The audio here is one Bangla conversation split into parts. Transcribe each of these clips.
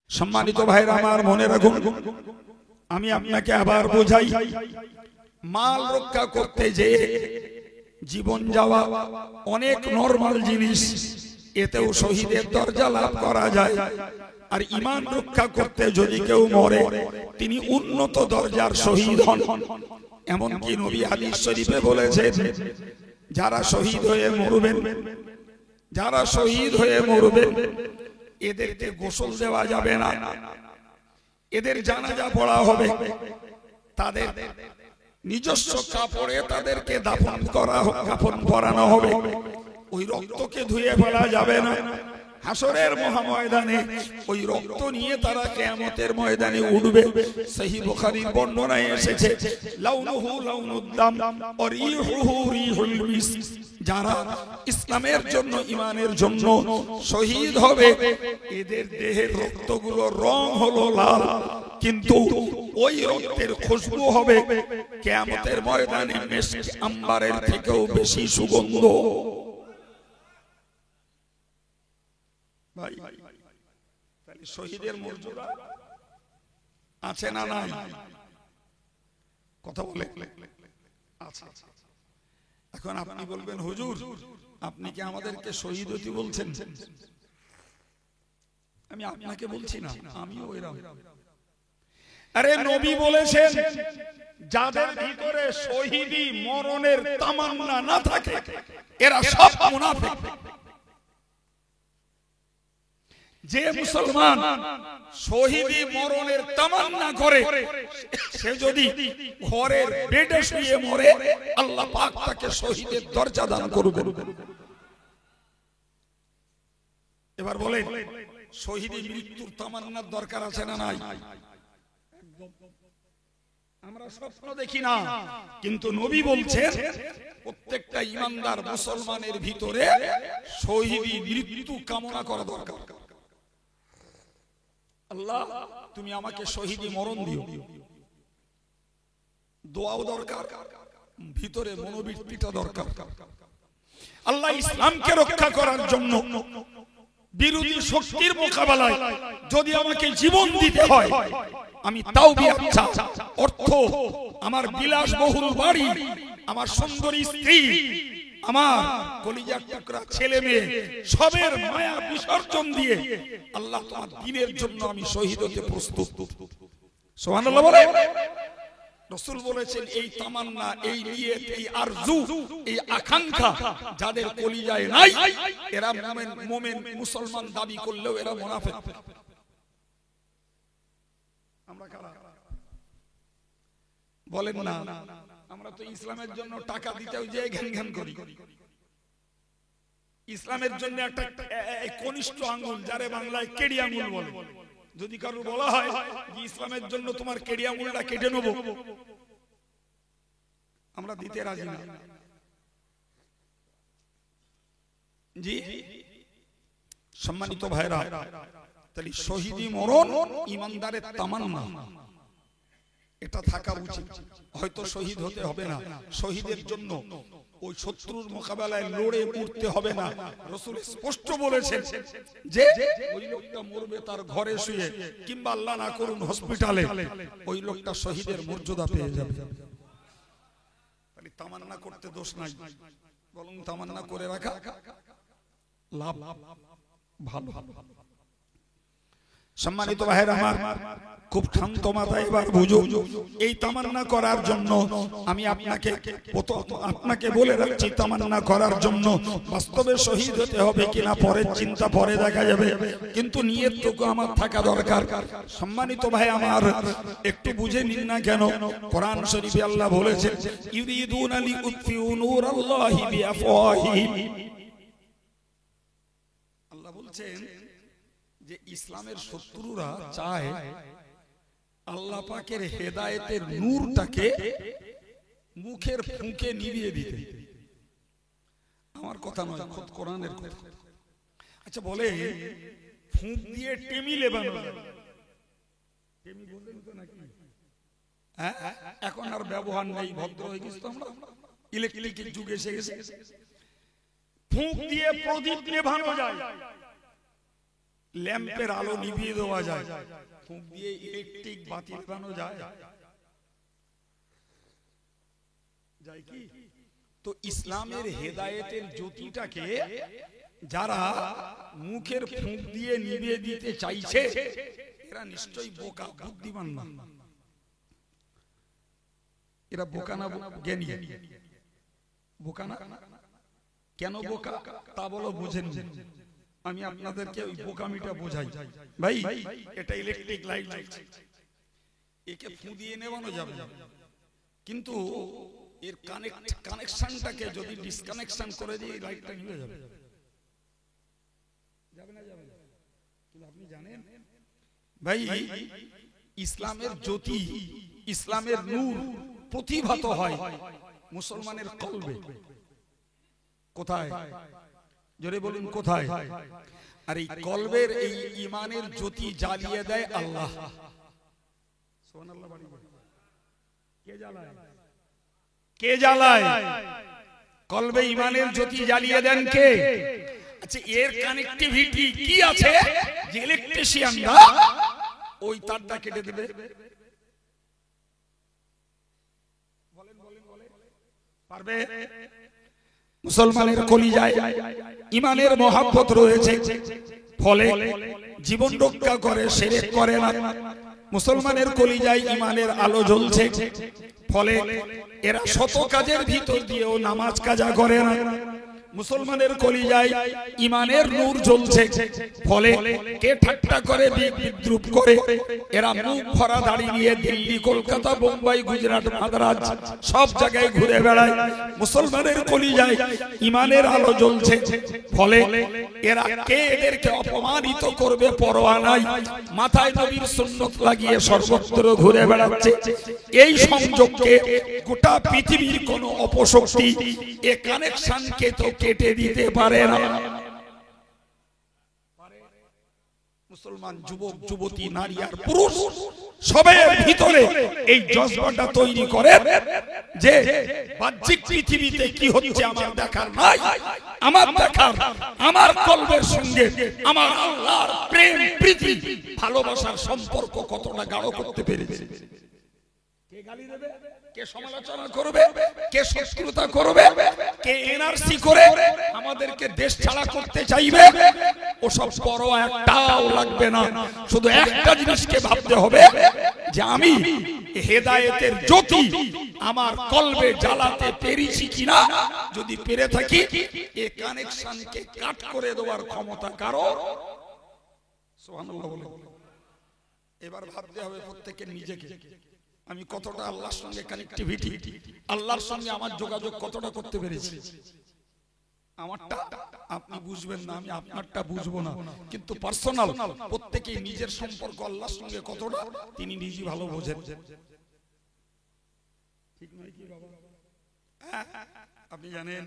সম্মানিত ভাইরা আমার, মনে রাখুন, আমি আপনাকে আবার বোঝাই, মাল রক্ষা করতে যে জীবন যাওয়া অনেক নরমাল জিনিস, এতেও শহীদের দরজা লাভ করা যায়। আর ঈমান রক্ষা করতে যদি কেউ মরে, তিনি উন্নত দরজার শহীদ হন। এমনকি নবী হাদিস শরীফে বলেছেন, যারা শহীদ হয়ে মরবেন, যারা শহীদ হয়ে মরবেন, এদেরকে গোসল দেওয়া যাবে না, এদের জানাজা পড়া হবে, তাদের নিজস্ব কাপড়ে তাদেরকে দাফন করা, কাফন পরানো হবে, ওই রক্তকে ধুয়ে ফেলা যাবে না। হাসরের মহাময়দানে ওই রক্ত নিয়ে তারা কিয়ামতের ময়দানে উঠবে। সহিহ বুখারীর বর্ণনায় এসেছে, লাউনুহু লাউনুদ্দাম ওয়া রিহুহু রিহুল মিস্ক। যারা ইসলামের জন্য, ঈমানের জন্য শহীদ হবে, এদের দেহের রক্তগুলো রং হলো লাল, কিন্তু ওই রক্তের খুশবু হবে কিয়ামতের ময়দানে মিস্ক আম্বারের থেকেও বেশি সুগন্ধ। ভাই, তাহলে শহীদের মর্যাদা আছে না নাই? কথা বলে আছে। এখন আপনি বলবেন, হুজুর আপনি কি আমাদেরকে শহীদ হতে বলছেন? আমি আপনাকে বলছি না, আমিও এরকম। আরে নবী বলেছেন, যাদের ভিতরে শহীদি মরণের তামান্না না থাকে, এরা সব মুনাফিক। যে মুসলমান শহীদি মরণের তামান্না করে, সে যদি ঘরের বেডে শুয়ে মরে, আল্লাহ পাক তাকে শহীদের দরজা দান করবেন। এবার বলেন, শহীদি মৃত্যুর তামান্নার দরকার আছে না নাই? আমরা স্বপ্ন দেখি না, কিন্তু নবী বলছেন প্রত্যেকটা ঈমানদার মুসলমানের ভিতরে শহীদি মৃত্যু কামনা করা দরকার। আল্লাহ তুমি আমাকে শহীদি মরণ দিও, দোয়াও দরকার, ভিতরে মনোবৃত্তিটা দরকার। আল্লাহ ইসলামকে রক্ষা করার জন্য বিরোধী শক্তির মোকাবেলায় যদি আমাকে জীবন দিতে হয়, আমি তাও বিয়াচ্ছা অর্থ, আমার বিলাসবহুল বাড়ি, আমার সুন্দরী স্ত্রী, আমার কলিজার টুকরা ছেলে মেয়ে, সবের মায়া বিসর্জন দিয়ে আল্লাহ তোমার দ্বীনের জন্য আমি শহীদ হতে প্রস্তুত। সুবহানাল্লাহ বলে। রাসূল বলেছেন, এই তামান্না, এই নিয়ত, এই আরজু, এই আকাঙ্ক্ষা যাদের কলিজায় নাই, এরা মুমিন মুসলমান দাবি করলেও এরা মুনাফিক। আমরা কারা বলেন না? আমরা তো ইসলামের জন্য টাকা দিতেও যে ঘ্যান ঘ্যান করি। ইসলামের জন্য একটা কনিষ্ঠ আঙ্গুল, যারে বাংলায় কেড়ি আঙ্গুল বলে, যদি কারো বলা হয় যে ইসলামের জন্য তোমার কেড়ি আঙ্গুলটা কেটে নেব, আমরা দিতে রাজি না। জি সম্মানিত ভাইরা, তাহলে শহীদি মরণ ঈমানদারের তামান্না, এটা থাকা উচিত। হয়তো শহীদ হতে হবে না, শহীদের জন্য ওই শত্রুর মোকাবেলায় লড়ে উঠতে হবে না। রাসূল স্পষ্ট বলেছেন যে ওই লোকটা মরবে তার ঘরে শুয়ে, কিংবা আল্লাহ না করুন হসপিটালে, ওই লোকটা শহীদের মর্যাদা পেয়ে যাবে। তাহলে তামান্না করতে দোষ নাই, বরং তামান্না করে রাখা লাভ, ভালো। সম্মানিত ভাইরা আমার, খুব শান্ত মাথায় এবার বুঝুন, এই তামান্না করার জন্য আমি আপনাকে বলে রাখছি, তামান্না করার জন্য বাস্তবে শহীদ হতে হবে কিনা পরের চিন্তা, পরে দেখা যাবে, কিন্তু নিয়তটুকু আমার থাকা দরকার। সম্মানিত ভাই আমার, একটু বুঝে নিন না কেন কোরআন শরীফে আল্লাহ বলেছেন, ইউরিদুনা লিউতফিউ নূরাল্লাহি বিআফওয়াহিহিম। আল্লাহ বলছেন যে ইসলামের শত্রুরা চায় আল্লাহ পাকের হেদায়েতের নূরটাকে মুখের ফুঁকে নিভিয়ে দিতে। আমার কথা নয়, খোদ কোরআনের কথা। আচ্ছা বলে, ফুঁক দিয়ে টেমিলে বানানো যায়? টেমি বললেন তো নাকি? হ্যাঁ, এখন আর ব্যবহার নেই, ভদ্র হয়ে গেছি তো আমরা, ইলেকট্রিকের যুগ এসে গেছে। ফুঁক দিয়ে প্রদীপ নেভানো যায়, ল্যাম্পের আলো নিভিয়ে দেওয়া যায়, ফুঁক দিয়ে ইলেকট্রিক বাতি লাগানো যায়, যায় কি? তো ইসলামের হেদায়েতের জ্যোতিটাকে যারা মুখের ফুঁক দিয়ে নিভিয়ে দিতে চাইছে এরা নিশ্চয়ই বোকা, বুদ্ধিমান না। এরা বোকা না জ্ঞানী? বোকা না? কেন বোকা তা বলো, বুঝেন। আমি আপনাদেরকে ওই বোকামিটা বোঝাই। ভাই এটা ইলেকট্রিক লাইট জ্বলছে, একে ফু দিয়ে নেবানো যাবে না, কিন্তু এর কানেকশনটাকে যদি ডিসকানেকশন করে দিই লাইটটা নিভে যাবে। যাবে না? যাবে না। কিন্তু আপনি জানেন ভাই ইসলামের জ্যোতি, ইসলামের নূর প্রতিভাত হয় মুসলমানের কলবে। কোথায়? জোরে বলুন কোথায়? আর এই কলবের এই ঈমানের জ্যোতি জ্বালিয়ে দেয় আল্লাহ। সুবহানাল্লাহ। কে জ্বালায়? কে জ্বালায়? কলবে ঈমানের জ্যোতি জ্বালিয়ে দেন কে? আচ্ছা, এর কানেক্টিভিটি কি আছে যে ইলেকট্রিশিয়ানরা ওই তারটা কেটে দেবে? পারবে? মুসলমানের কলিজায় ঈমানের মহব্বত রয়েছে, ফলে জীবন রক্ষা করে, শিরক করে না। মুসলমানের কলিজায় ঈমানের আলো জ্বলছে, ফলে এরা শত কাজের ভিতর দিয়েও নামাজ কাজা করে না। মুসলমানের কলিজায় ঈমানের নূর জ্বলছে, ফলে কে ঠাট্টা করে, বিদ্রুপ করে, এরা মুখ ভরা দাড়ি নিয়ে দিল্লি, কলকাতা, বোম্বাই, গুজরাট, মাদ্রাজ সব জায়গায় ঘুরে বেড়ায়। মুসলমানের কলিজায় ঈমানের আলো জ্বলছে, ফলে এরা কে এদেরকে অপমানিত করবে পরোয়া নাই, মাথায় নবীর সুন্নত লাগিয়ে সর্বত্র ঘুরে বেড়াচ্ছে। এই সংযোগকে গোটা পৃথিবীর কোন অপশক্তি এ কানেকশনকে তো কেটে দিতে পারে না। মুসলমান যুবক, যুবতী, নারী আর পুরুষ সবের ভিতরে এই জজবাটা তৈরি করে যে বাহ্যিক পৃথিবীতে কি হচ্ছে আমার দেখার নাই, আমার দেখার আমার কলবের সঙ্গে আমার আল্লাহর প্রেম, প্রীতি, ভালোবাসার সম্পর্ক কতটা গাঢ় করতে পেরেছে। কে গালি দেবে, কে সমালোচনা করবে, কে শত্রুতা করবে, কে এনআরসি করে আমাদেরকে দেশ ছাড়া করতে চাইবে, ওসব পরোয়া একটাও লাগবে না। শুধু একটা জিনিসকে ভাবতে হবে যে আমি হেদায়েতের জ্যোতি আমার কলবে জ্বালাতে পেরেছি কিনা। যদি পেরে থাকি, এই কানেকশনকে কাট করে দেওয়ার ক্ষমতা কারো। সুবহানাল্লাহ বলে। এবার ভাবতে হবে প্রত্যেকের নিজেকে, আমি কতটা আল্লাহর সঙ্গে কানেক্টিভিটি, আল্লাহর সঙ্গে আমার যোগাযোগ কতটা করতে পেরেছি। আমারটা আপনি বুঝবেন না, আমি আপনারটা বুঝবো না, কিন্তু পার্সোনাল প্রত্যেকেই নিজের সম্পর্ক আল্লাহর সঙ্গে কতটা তিনি নিজেই ভালো বোঝেন। ঠিক নয় কি বাবা? আপনি জানেন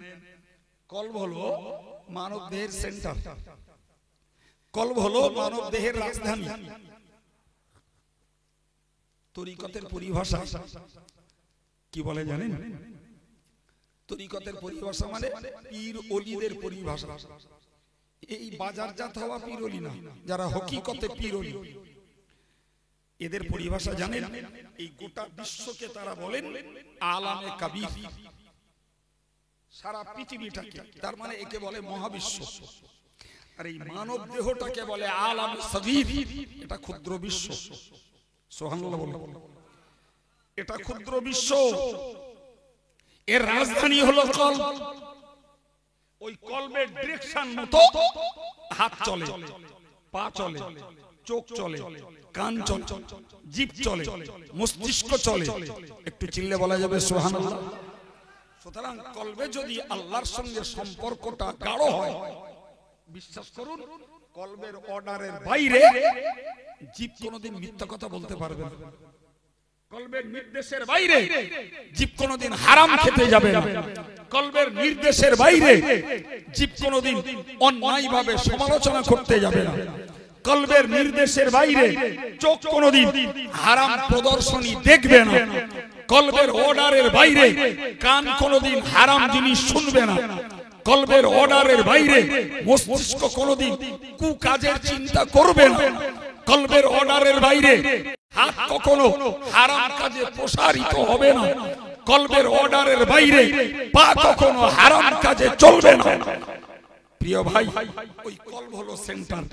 কলব হলো মানব দেহের সেন্টার, কলব হলো মানব দেহের রাজধানী। তরিকতের পরিভাষা কি বলে জানেন? তরিকতের পরিভাষা মানে পীর ওলিদের পরিভাষা। এই বাজারজাত হওয়া পীর ওলি না, যারা হকিকতে পীর ওলি, এদের পরিভাষা জানেন? এই গোটা বিশ্বকে তারা বলেন আলামে কাবীর, সারা পৃথিবীটাকে, তার মানে একে বলে মহাবিশ্ব। আর এই মানব দেহটাকে বলে আলামে সগীর, এটা ক্ষুদ্র বিশ্ব। সুবহানাল্লাহ বলুন। এটা ক্ষুদ্র বিশ্ব, এর রাজধানী হলো কলব। ওই কলবের ডিরেকশন মতো হাত চলে, পা চলে, চোখ চলে, কান চলে, জিভ চলে, মস্তিষ্ক চলে। একটু চিল্লে বলা যাবে সুবহানাল্লাহ। সুতরাং কলবে যদি আল্লাহর সঙ্গে সম্পর্কটা গাঢ় হয়, বিশ্বাস করুন কলবের অর্ডারের বাইরে জিভ কোনোদিন মিথ্যা কথা বলতে পারবে না। কলবের নির্দেশের বাইরে জিভ কোনোদিন হারাম খেতে যাবে না। কলবের নির্দেশের বাইরে জিভ কোনোদিন অন্যায়ভাবে সমালোচনা করতে যাবে না। কলবের নির্দেশের বাইরে চোখ কোনোদিন হারাম প্রদর্শনী দেখবে না। কলবের অর্ডারের বাইরে কান কোনোদিন হারাম জিনিস শুনবে না। কলবের অর্ডারের বাইরে মস্তিষ্ক কোনোদিন কুকাজের চিন্তা করবে না। কলবের অর্ডারের বাইরে হাত কখনো হারাম কাজে প্রসারিত হবে না। কলবের অর্ডারের বাইরে পা কখনো হারাম কাজে চলবে না। প্রিয় ভাই, ওই কলব হলো সেন্টার।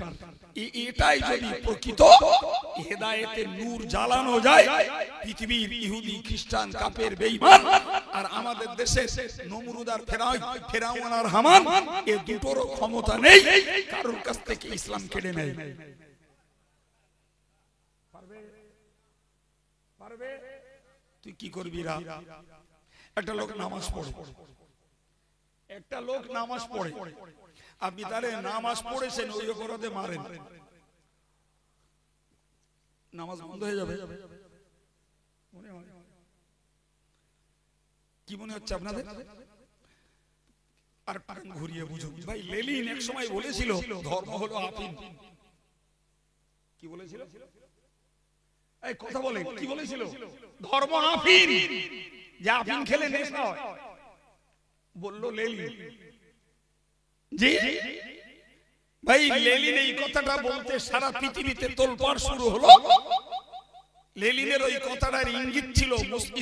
এটাই যদি প্রকৃত হেদায়েতের নূর জ্বালানো যায়, পৃথিবীর ইহুদি খ্রিস্টান কাফের বেঈমান আর আমাদের দেশের নমরুদ আর ফেরাউন আর হামান, এ দুটোরও ক্ষমতা নেই কারোর কাছ থেকে ইসলাম কেড়ে নেয়। পারবে? তুই কি করবি? একটা লোক নামাজ পড়ে, একটা লোক নামাজ পড়ে, আপনি তাহলে নামাজ পড়েছেন ওই অপরাধে মারেন, নামাজ বন্ধ হয়ে যাবে? কি মনে হচ্ছে আপনাদের? আর ঘুরিয়ে বুঝুন ভাই। লেনিন এক সময় বলেছিল ধর্ম হলো আফিম। কি বলেছিল? এই কথা বলে কি বলেছিল? ধর্ম আফিম, যে আফিম খেলে নেশা হয়, বলল লেনিন। জি ভাই, লেনিন এই কথাটা বলতে সারা পৃথিবীতে তোলপাড় শুরু হলো। লেনিনের ওই কথাটার ইঙ্গিত ছিল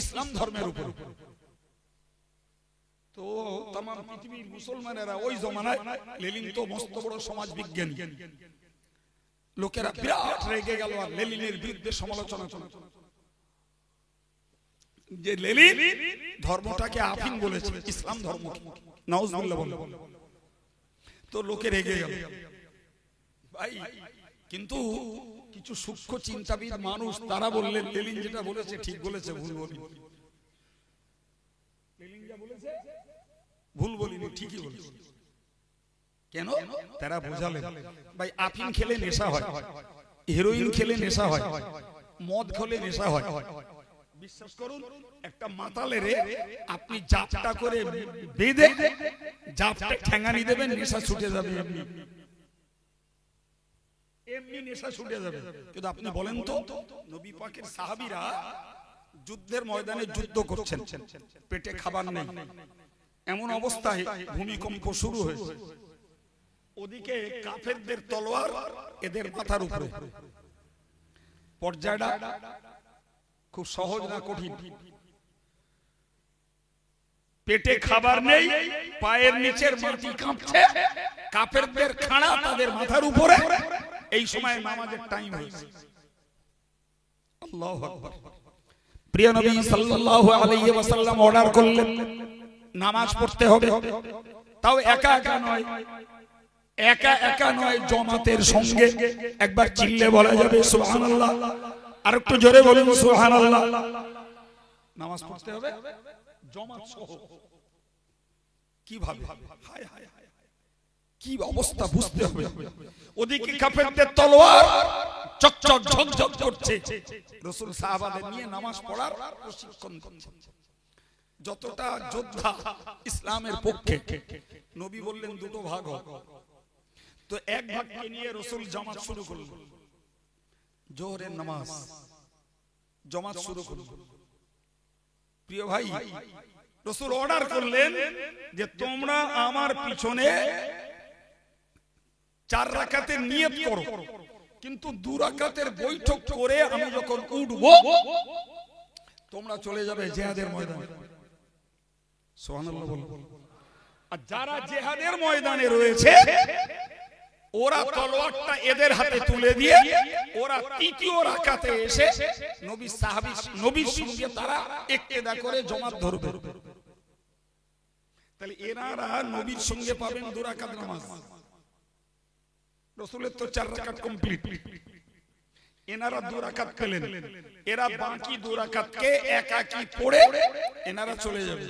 ইসলাম ধর্মের উপর। তো তাম পৃথিবীর মুসলমানেরা ওই জমানায়, লেনিন তো মস্ত বড় সমাজ বিজ্ঞানী, লোকেরা বিরাট রেগে গেল আর লেনিনের বিরুদ্ধে সমালোচনা করল যে লেনিন ধর্মটাকে আফিম বলেছে, ইসলাম ধর্ম নাউজুবিল্লাহ বলে। তো লোকে রেগে গেল ভাই। কিন্তু কিছু সূক্ষ্ম চিন্তাবিদ মানুষ তারা বললেন লেনিন যেটা বলেছে ঠিক বলেছে, ভুল বলিনি। লেনিন যা বলেছে ভুল বলিনি, ঠিকই বলেছে। কেন? তারা বোঝালেন ভাই আফিম খেলে নেশা হয়, হেরোইন খেলে নেশা হয়, মদ খেলে নেশা হয়। বিশ্বাস করুন, একটা মাতালেরে আপনি জাপটা করে বেঁধে জাপটা ঠ্যাঙানি দেবেন, নেশা ছুটে যাবে, এমনি এমনি নেশা ছুটে যাবে। কিন্তু আপনি বলেন তো, নবী পাকের সাহাবীরা যুদ্ধের ময়দানে যুদ্ধ করছেন, পেটে খাবার নেই, এমন অবস্থায় ভূমিকম্প শুরু হয়েছে। ওদিকে কাফেরদের তলোয়ার এদের মাথার উপরে। পর্যায়টা খুব সহজ না কঠিন? পেটে খাবার নেই, পায়ের নিচের মাটি কাঁপছে, কাফেরদের খাড়া তাদের মাথার উপরে। এই সময় নামাজের টাইম হয়েছে। আল্লাহু আকবার। প্রিয় নবী সাল্লাল্লাহু আলাইহি ওয়াসাল্লাম অর্ডার করলেন নামাজ পড়তে হবে, তাও একা একা নয়, একা একা নয়, জামাতের সঙ্গে। একবার চিল্লে বলা যাবে সুবহানাল্লাহ? আর একটু জোরে বলুন সুবহানাল্লাহ। নামাজ পড়তে হবে জামাত সহ। কিভাবে? হায় হায় হায়, কি অবস্থা বুঝতে হবে। ওদিকে কাফেরদের তলোয়ার চকচক ঝকঝক করছে, রাসূল সাহাবাদের নিয়ে নামাজ পড়ার প্রশিক্ষণ করছেন। যতটা যোদ্ধা ইসলামের পক্ষে, নবী বললেন দুটো ভাগ হবে। তো এক ভাগকে নিয়ে রাসূল জামাত শুরু করলেন, জোহরের নামাজ জামাত শুরু করলেন। প্রিয় ভাই, রাসূল অর্ডার করলেন যে তোমরা আমার পিছনে 4 রাকাতের নিয়ত করো, কিন্তু 2 রাকাতের বৈঠক করে আমি যখন উঠবো তোমরা চলে যাবে জিহাদের ময়দানে। সুবহানাল্লাহ বলো। আর যারা জিহাদের ময়দানে রয়েছে ওরা তলোয়ারটা এদের হাতে তুলে দিয়ে ওরা 3য় রাকাতে এসে নবীর সঙ্গে তারা ইক্তেদা করে জামাত ধরবে। তাহলে এনারা নবীর সঙ্গে পাবেন 2 রাকাত নামাজ। রাসূলের তো 4 রাকাত কমপ্লিট, এনারা 2 রাকাত পেলেন। এরা বাকি 2 রাকাতকে একাকি পড়ে এনারা চলে যাবে।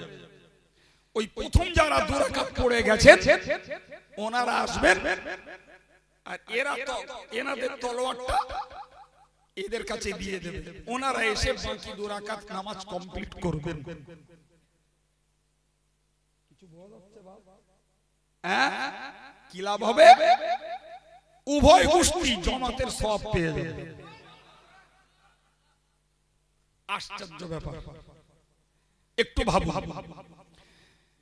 ওই প্রথম যারা 2 রাকাত পড়ে গেছেন ওনারা আসবেন, আর এরা তো এনাদের তলোয়ারটা এদের কাছে দিয়ে দেবে। ওনারা এসে বাকি 2 রাকাত নামাজ কমপ্লিট করবেন। কিছু বলা যাচ্ছে বাবা? হ্যাঁ, কি লাভ হবে? উভয় গোষ্ঠী জামাতের সওয়াব পেয়ে যাবে। আশ্চর্য ব্যাপার। একটু ভাবুন,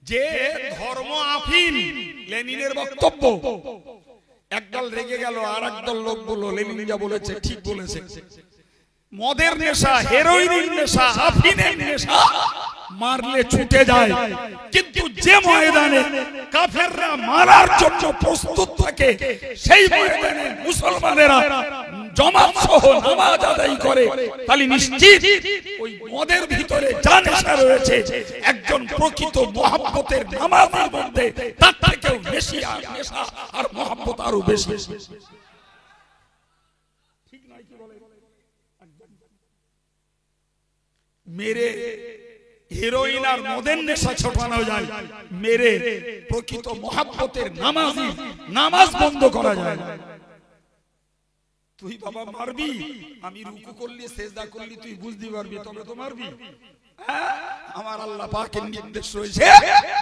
যে ধর্ম আফিন লেনিনের বক্তব্য, একদল রেগে গেল, আর একদল লোক বলল লেনিন যা বলেছে ঠিক বলেছে। মদের নেশা, হেরোইনের নেশা, আফিনের নেশা মারলে ছুটে যায়, কিন্তু যে ময়দানে কাফেররা মারার জন্য প্রস্তুত থাকে সেই ময়দানে মুসলমানেরা জামাত সহ নামাজ আদায় করে, তাহলে নিশ্চিত ওই মদের ভিতরে যা নেশা রয়েছে একজন প্রকৃত মহব্বতের নামাজের মধ্যে তার থেকেও বেশি আর নেশা আর মহব্বত আরো বেশি। ঠিক নয় কি বলে? মেরে হেরোইন আর মদের নেশা ছোটানো যায়, মেরে প্রকৃত মহব্বতের নামাজ বন্ধ করা যায়। তুই বাবা মারবি, আমি রুকু করলি সেজদা করলি তুই বুঝতে পারবি, তবে তো মারবি। আমার আল্লাহ পাকের নির্দেশ রয়েছে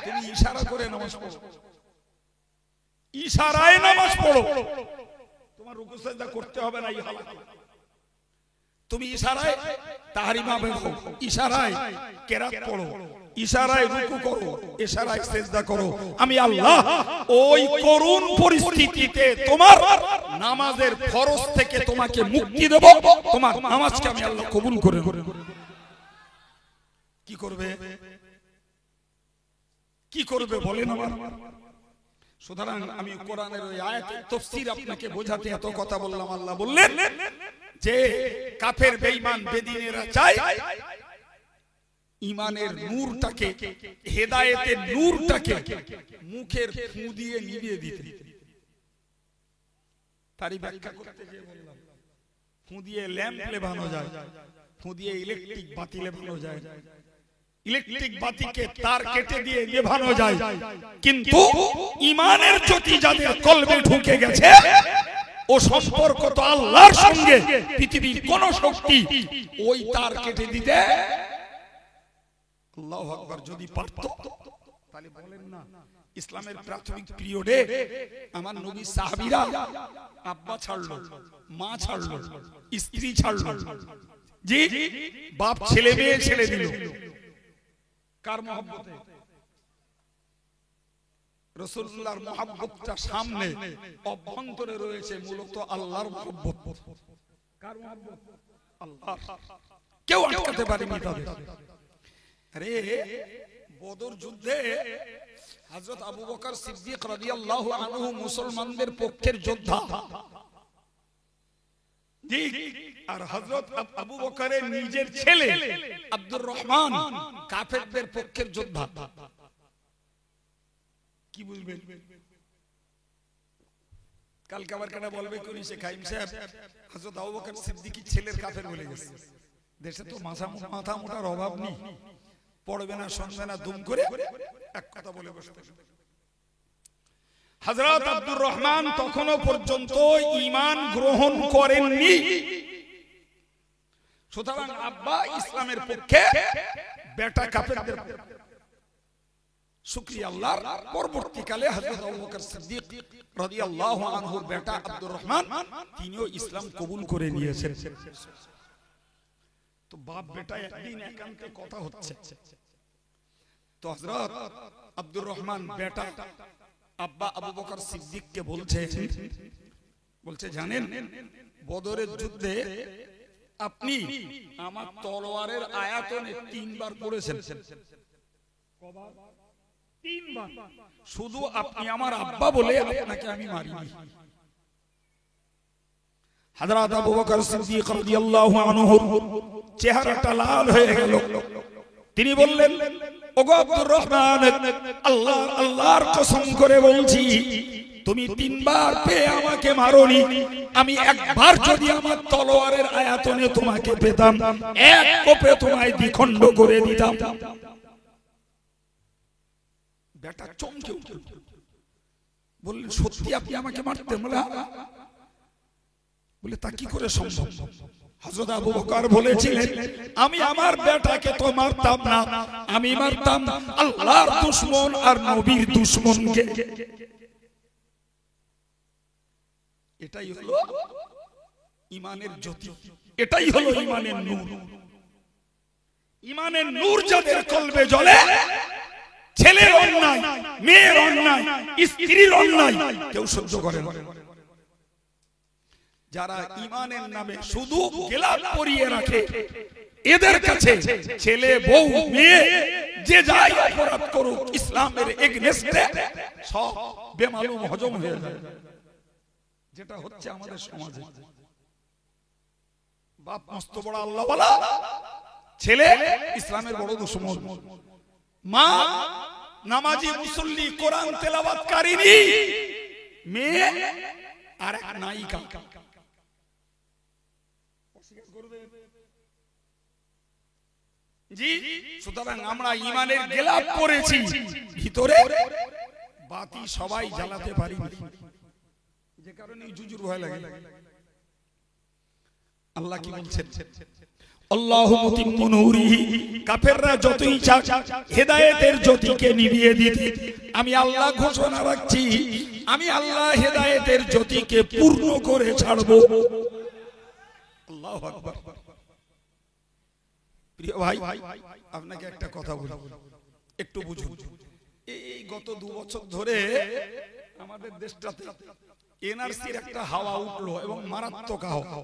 তুমি ইশারা করে নামাজ পড়ো, ইশারায় নামাজ পড়ো, তোমার রুকু সেজদা করতে হবে না। তুমি ইশারায় তাহরিমা বেরো, ইশারায় কেরাত পড়ো, ইশারায় রুকু করো, ইশারায় সিজদা করো। আমি আল্লাহ ওই করুণ পরিস্থিতিতে তোমার নামাজের ফরজ থেকে তোমাকে মুক্তি দেব, তোমার নামাজকে আমি আল্লাহ কবুল করে নেব। কি করবে, কি করবে বলেন আমার? সুতরাং আমি কোরআনের ওই আয়াতের তাফসীর আপনাকে বোঝাতে এত কথা বললাম। আল্লাহ বললেন যে কাফের বেঈমান বেদিনেরা চায় ঈমানের নূরটাকে, হেদায়েতের নূরটাকে মুখের ফু দিয়ে নিভিয়ে দিতে। তারই ব্যাখ্যা করতে গিয়ে বললাম ফু দিয়ে ল্যাম্প লেভানো যায়, ফু দিয়ে ইলেকট্রিক বাতি লেভানো যায়, ইলেকট্রিক বাতিকে তার কেটে দিয়ে লেভানো যায়, কিন্তু ঈমানের জ্যোতি যাদের কলবে ঢুকে গেছে ও সম্পর্ক তো আল্লাহর সঙ্গে, পৃথিবীর কোন শক্তি ওই তার কেটে দিতে। আল্লাহু আকবার। যদি পারত তাহলে বলেন না ইসলামের প্রাথমিক পিরিয়ডে আমার নবী সাহাবীরা আব্বা ছাড়লো, মা ছাড়লো, স্ত্রী ছাড়লো, জি বাপ ছেলে মেয়ে ছেড়ে দিল। কার মহব্বতে? রাসূলুল্লাহর মহব্বতটা সামনে, অভ্যন্তরে রয়েছে মূলত আল্লাহর মহব্বত। কার মহব্বত? আল্লাহ। কেউ আটকাতে পারেনি তাদের। আরে বদর যুদ্ধে হযরত আবু বকর সিদ্দিক রাদিয়াল্লাহু আনহু মুসলমানদের পক্ষের যোদ্ধা, জি, আর হযরত আবু বকরের নিজের ছেলে আব্দুর রহমান কাফেরদের পক্ষের যোদ্ধা। কি বুঝবেন? কালকে আবার কেন বলবে কোন সে খাইম সাহেব হযরত আবু বকর সিদ্দিকীর ছেলের কাফের বলে গেছে। দেশে তো মাথা মোটার অভাব নেই, পড়বে না শুনবে না, দুম করে এক কথা বলে বসবে। হযরত আব্দুর রহমান তখনও পর্যন্ত ঈমান গ্রহণ করেননি, সুতরাং আব্বা ইসলামের পক্ষে, বেটা কাফেরদের পক্ষে। শুকরিয়া আল্লাহর, পরবর্তীকালে হযরত আবু বকর সিদ্দিক রাদিয়াল্লাহু আনহুর বেটা আব্দুর রহমান তিনিও ইসলাম কবুল করে নিয়েছেন। তো বাপ বেটা একদিন একান্তে কথা হচ্ছে, তো হযরত আব্দুর রহমান বেটা আব্বা আবু বকর সিদ্দিককে বলছে জানেন বদরের যুদ্ধে আপনি আমার তলোয়ারের আয়াতনে 3 বার পড়েছেন। কবার? 3 বার। শুধু আপনি আমার আব্বা বলে আপনাকে আমি মারিনি। হযরত আবু বকর সিদ্দিক রাদিয়াল্লাহু আনহু চেহারাটা লাল হয়ে গেল। তিনি বললেন, ওগো আব্দুর রহমান, আল্লাহর কসম করে বলছি তুমি 3 বার পেয়ে আমাকে মারোনি, আমি একবার যদি আমার তলোয়ারের আয়াতনে তোমাকে পেতাম এক কোপে তোমায় দ্বিখণ্ড করে দিতাম। বেটা চমকে উঠল, বললেন সত্যি আপনি আমাকে মারতেন? বলে তা কি করে সম্ভব? হযরত আবু বকর বলেছিলেন আমি আমার বেটাকে তো মারতাম না, আমি মারতাম আল্লাহর দুশমন আর নবীর দুশমনকে। এটাই হলো ঈমানের জ্যোতি, এটাই হলো ঈমানের নূর। ঈমানের নূর যাদের কলবে জ্বলে ছেলের অন্যায়, মেয়ের অন্যায়, স্ত্রীর অন্যায় কেউ সহ্য করে না। যারা ঈমানের নামে শুধু গেলাপ পরিয়ে রাখে, এদের কাছে ছেলে বউ মেয়ে যে যাই অপরাধ করুক ইসলামের এগেইনস্টে সব বেমালুম হজম হয়ে যায়, যেটা হচ্ছে আমাদের সমাজে। বাপ মস্ত বড় আল্লাহ ওয়ালা, ছেলে ইসলামের বড় দুশমন, মা নামাজি মুসল্লি কোরআন তেলাওয়াতকারিনী, মেয়ে আর এক নায়িকা। জি, সুতরাং আমরা ঈমানের গেলাপ পরেছি, ভিতরে বাতি সবাই জ্বালাতে পারি না, যে কারণে জুজুর ভয় লাগে। আল্লাহ কি বলছেন? আল্লাহু মুতিম্মু নূরিহি, কাফেররা যতই চাক হেদায়েতের জ্যোতিকে নিভিয়ে দিতে, আমি আল্লাহ ঘোষণা রাখছি, আমি আল্লাহ হেদায়েতের জ্যোতিকে পূর্ণ করে ছাড়ব। আল্লাহু আকবার। প্রিয় ভাই, আপনাকে একটা কথা বলি, একটু বুঝুন। এই গত 2 বছর ধরে আমাদের দেশটাতে এনআরসির একটা হাওয়া উঠলো, এবং মারাত্মক হাওয়া।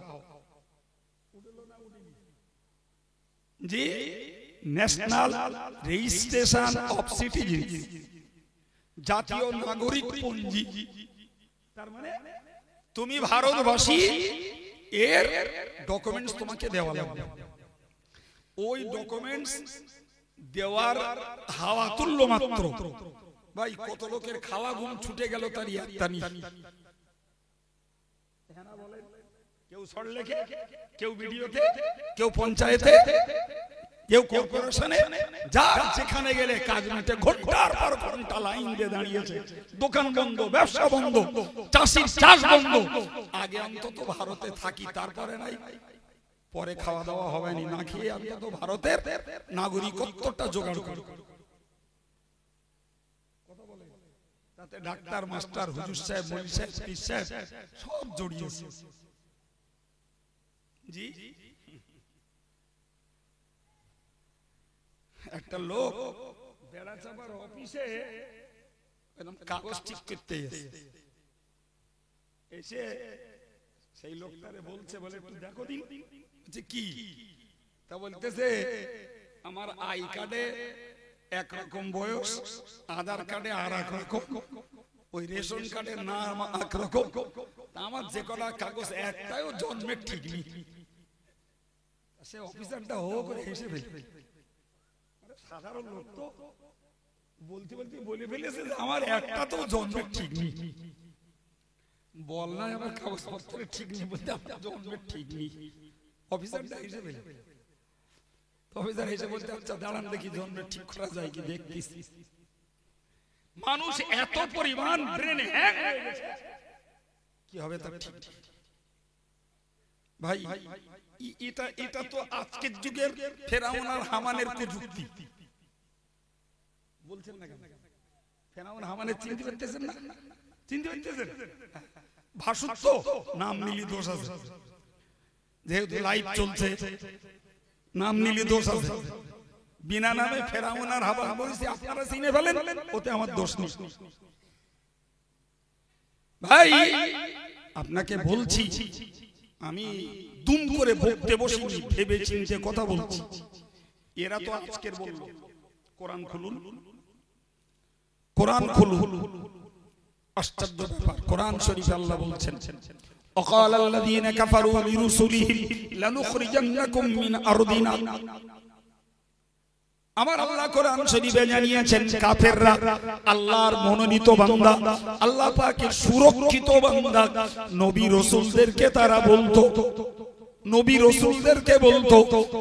জি, ন্যাশনাল রেজিস্ট্রেশন অফ সিটিজেন, জাতীয় নাগরিক পঞ্জি। তার মানে তুমি ভারতবাসী, এর ডকুমেন্টস তোমাকে দেওয়া লাগবে। ওই ডকুমেন্টস দেওয়ার হাওয়া তুললো মাত্র, ভাই কত লোকের খাওয়া ঘুম ছুটে গেল তার ইয়াত্তা নেই। কেউ সরলেখে, কেউ ভিডিওতে, কেউ পঞ্চায়েতে, কেউ কর্পোরেশনে, যার যেখানে গেলে কাজ মিটে ঘন্টার পর ঘন্টা লাইন দিয়ে দাঁড়িয়েছে, দোকান বন্ধ, ব্যবসা বন্ধ, চাষির চাষ বন্ধ। আগে অন্তত ভারতে থাকি, তারপরে নাই, পরে খাওয়া দাওয়া হবে না খেয়ে অন্তত ভারতের নাগরিকত্বটা জোগাড় করো। তাতে ডাক্তার, মাস্টার, হুজুর সাহেব, মৌলভী সাহেব, পীর সাহেব সব জড়িয়েছে। জি, একটা লোক বেড়াচাপার অফিসে কাগজ ঠিক করতে এসে সেই লোকটারে বলছে, বলে একটু দেখো দিন কি। তা বলতেছে, আমার আই কার্ডে একরকম বয়স, আধার কার্ডে আর এক রকম, ওই রেশন কার্ডের নাম এক রকম, আমার যে কটা কাগজ একটাও জন্মের ঠিক নেই। সে অফিসারটা হো করে হেসে ফেলে। সাধারণ লোক তো বলতে বলতে বলে ফেলেছে যে আমার একটা তো জন্মের ঠিক নেই। বল না আমার কাগজপত্র ঠিক নেই, বলতে আপনার জন্মের ঠিক নেই। অফিসারটা হেসে ফেলে। অফিসার হেসে বলতে, আচ্ছা দাঁড়ান দেখি জন্মের ঠিক করা যায় কি দেখতেছি। মানুষ এত পরিমাণ ব্রেনে হ্যাং হয়ে গেছে, কি হবে তার ঠিক। ভাই এটা তো আজকের যুগের ফেরাউন আর হামানের প্রযুক্তি। বলছেন না কেন? ফেরাউন হামানের চিনতে পারতেছেন না? চিনতে পারতেছেন? ভাষুত্ব নাম নিলি দোষ আছে, যেহেতু লাইভ চলছে নাম নিলি দোষ আছে। বিনা নামে ফেরাউন আর হামান বলছি, আপনারা চিনে ফেলেন, ওতে আমার দোষ নেই। ভাই আপনাকে বলছি, আমি দুম করে বকতে বসিনি, ভেবে চিন্তে কথা বলছি। এরা তো আজকের বলল কোরআন খুলুন, কোরআন খুলুন। আশ্চর্য ব্যাপার, কোরআন শরীফে আল্লাহ বলছেন, وقال الذين كفروا لرسلهم لنخرجنكم من أرضنا। আমার আল্লাহ কোরআন শরীফে জানিয়েছেন, কাফেররা আল্লাহর মনোনীত বান্দা, আল্লাহ পাকের সুরক্ষিত বান্দা, নবী রাসূলদেরকে তারা বলতো, নবী রাসূলদেরকে বলতো,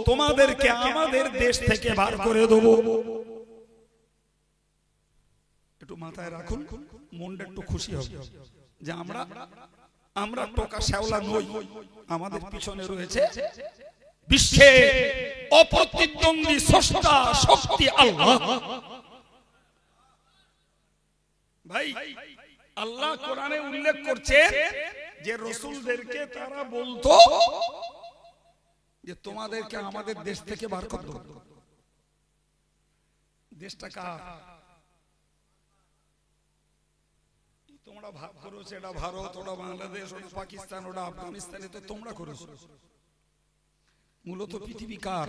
তোমাদেরকে আমাদের দেশ থেকে বার করে দেব। একটু মাথায় রাখুন, মনটা একটু খুশি হবে যে আমরা টোকা শ্যাওলা নই, আমাদের পিছনে রয়েছে বিশ্বে অপ্রতিদ্বন্দ্বী স্রষ্টা শক্তি আল্লাহ। ভাই আল্লাহ কোরআনে উল্লেখ করছেন যে রাসূলদেরকে তারা বলতো যে তোমাদেরকে আমাদের দেশ থেকে বার করে দেব। দেশটা কার? তোমরা ভাগ করেছো, এটা ভারত, ওটা বাংলাদেশ, ওটা পাকিস্তান, ওটা আফগানিস্তানে, তো তোমরা করেছো। মূলত পৃথিবী কার?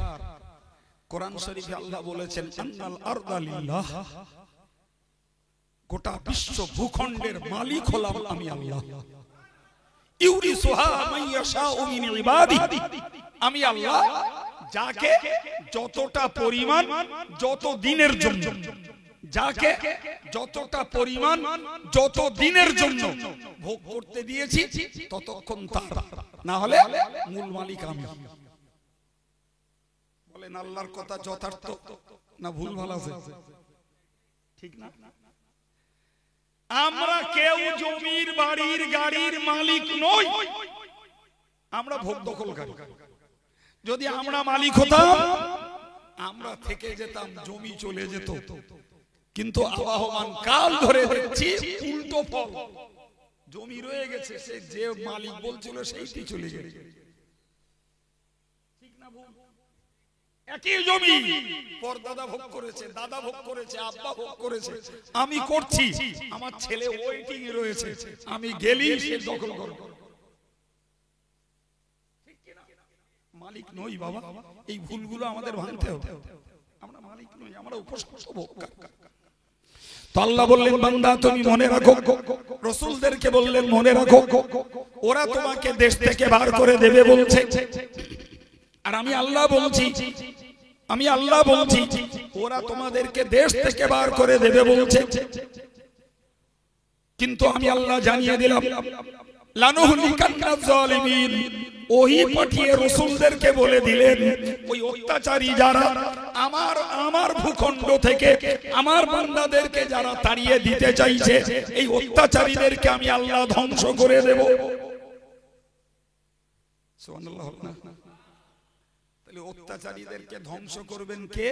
কোরআন শরীফে আল্লাহ বলেছেন আন্নাল আরদা লিল্লাহ, গোটা বিশ্ব ভূখণ্ডের মালিক হলাম আমি আল্লাহ। ইউরিসুহা মান ইয়াশাউ মিন ইবাদি, আমি আল্লাহ যাকে যতটা পরিমাণ যত দিনের জন্য, যাকে যতটা পরিমাণ যত দিনের জন্য ভোগ করতে দিয়েছি ততক্ষণ তার, না হলে মূল মালিক আমি। বলেন আল্লাহর কথা যথার্থ না ভুল ভাল আছে? ঠিক না? আমরা কেউ জমির বাড়ির গাড়ির মালিক নই, আমরা ভোগ দখলকারী। যদি আমরা মালিক হতাম আমরা থেকে যেতাম, জমি চলে যেত। কিন্তু আবহমান কাল ধরে দেখছি উল্টো ফল, জমি রয়ে গেছে, সে যে মালিক বলছিল সেইটি চলে গেছে। ঠিক না ভুল? একই জমি পরদাদা ভোগ করেছে, দাদা ভোগ করেছে, আব্বা ভোগ করেছে, আমি করছি, আমার ছেলে ওয়েটিং এ রয়েছে, আমি গেলি সে দখল করব। মালিক নই বাবা, এই ভুলগুলো আমাদের ভাঙতে হবে। আমরা মালিক নই, আমরা উপস্থাপক ভোক্তা। তো আল্লাহ বললেন বান্দা তুমি মনে রাখো, রাসূলদেরকে বললেন মনে রাখো, ওরা তোমাকে দেশ থেকে বার করে দেবে বলছে, আর আমি আল্লাহ বলছি, আমি আল্লাহ বলছি ওরা তোমাদেরকে দেশ থেকে বার করে দেবে বলছে, কিন্তু আমি আল্লাহ জানিয়ে দিলাম লানুহলিকান্নাজ জালিমিন। ওহী পাঠিয়ে রাসূলদেরকে বলে দিলেন ওই অত্যাচারী যারা আমার ভূখণ্ড থেকে আমার বান্দাদেরকে যারা তাড়িয়ে দিতে চাইছে, এই অত্যাচারীদেরকে আমি আল্লাহ ধ্বংস করে দেব। সুবহানাল্লাহ। তাহলে অত্যাচারীদেরকে ধ্বংস করবেন কে?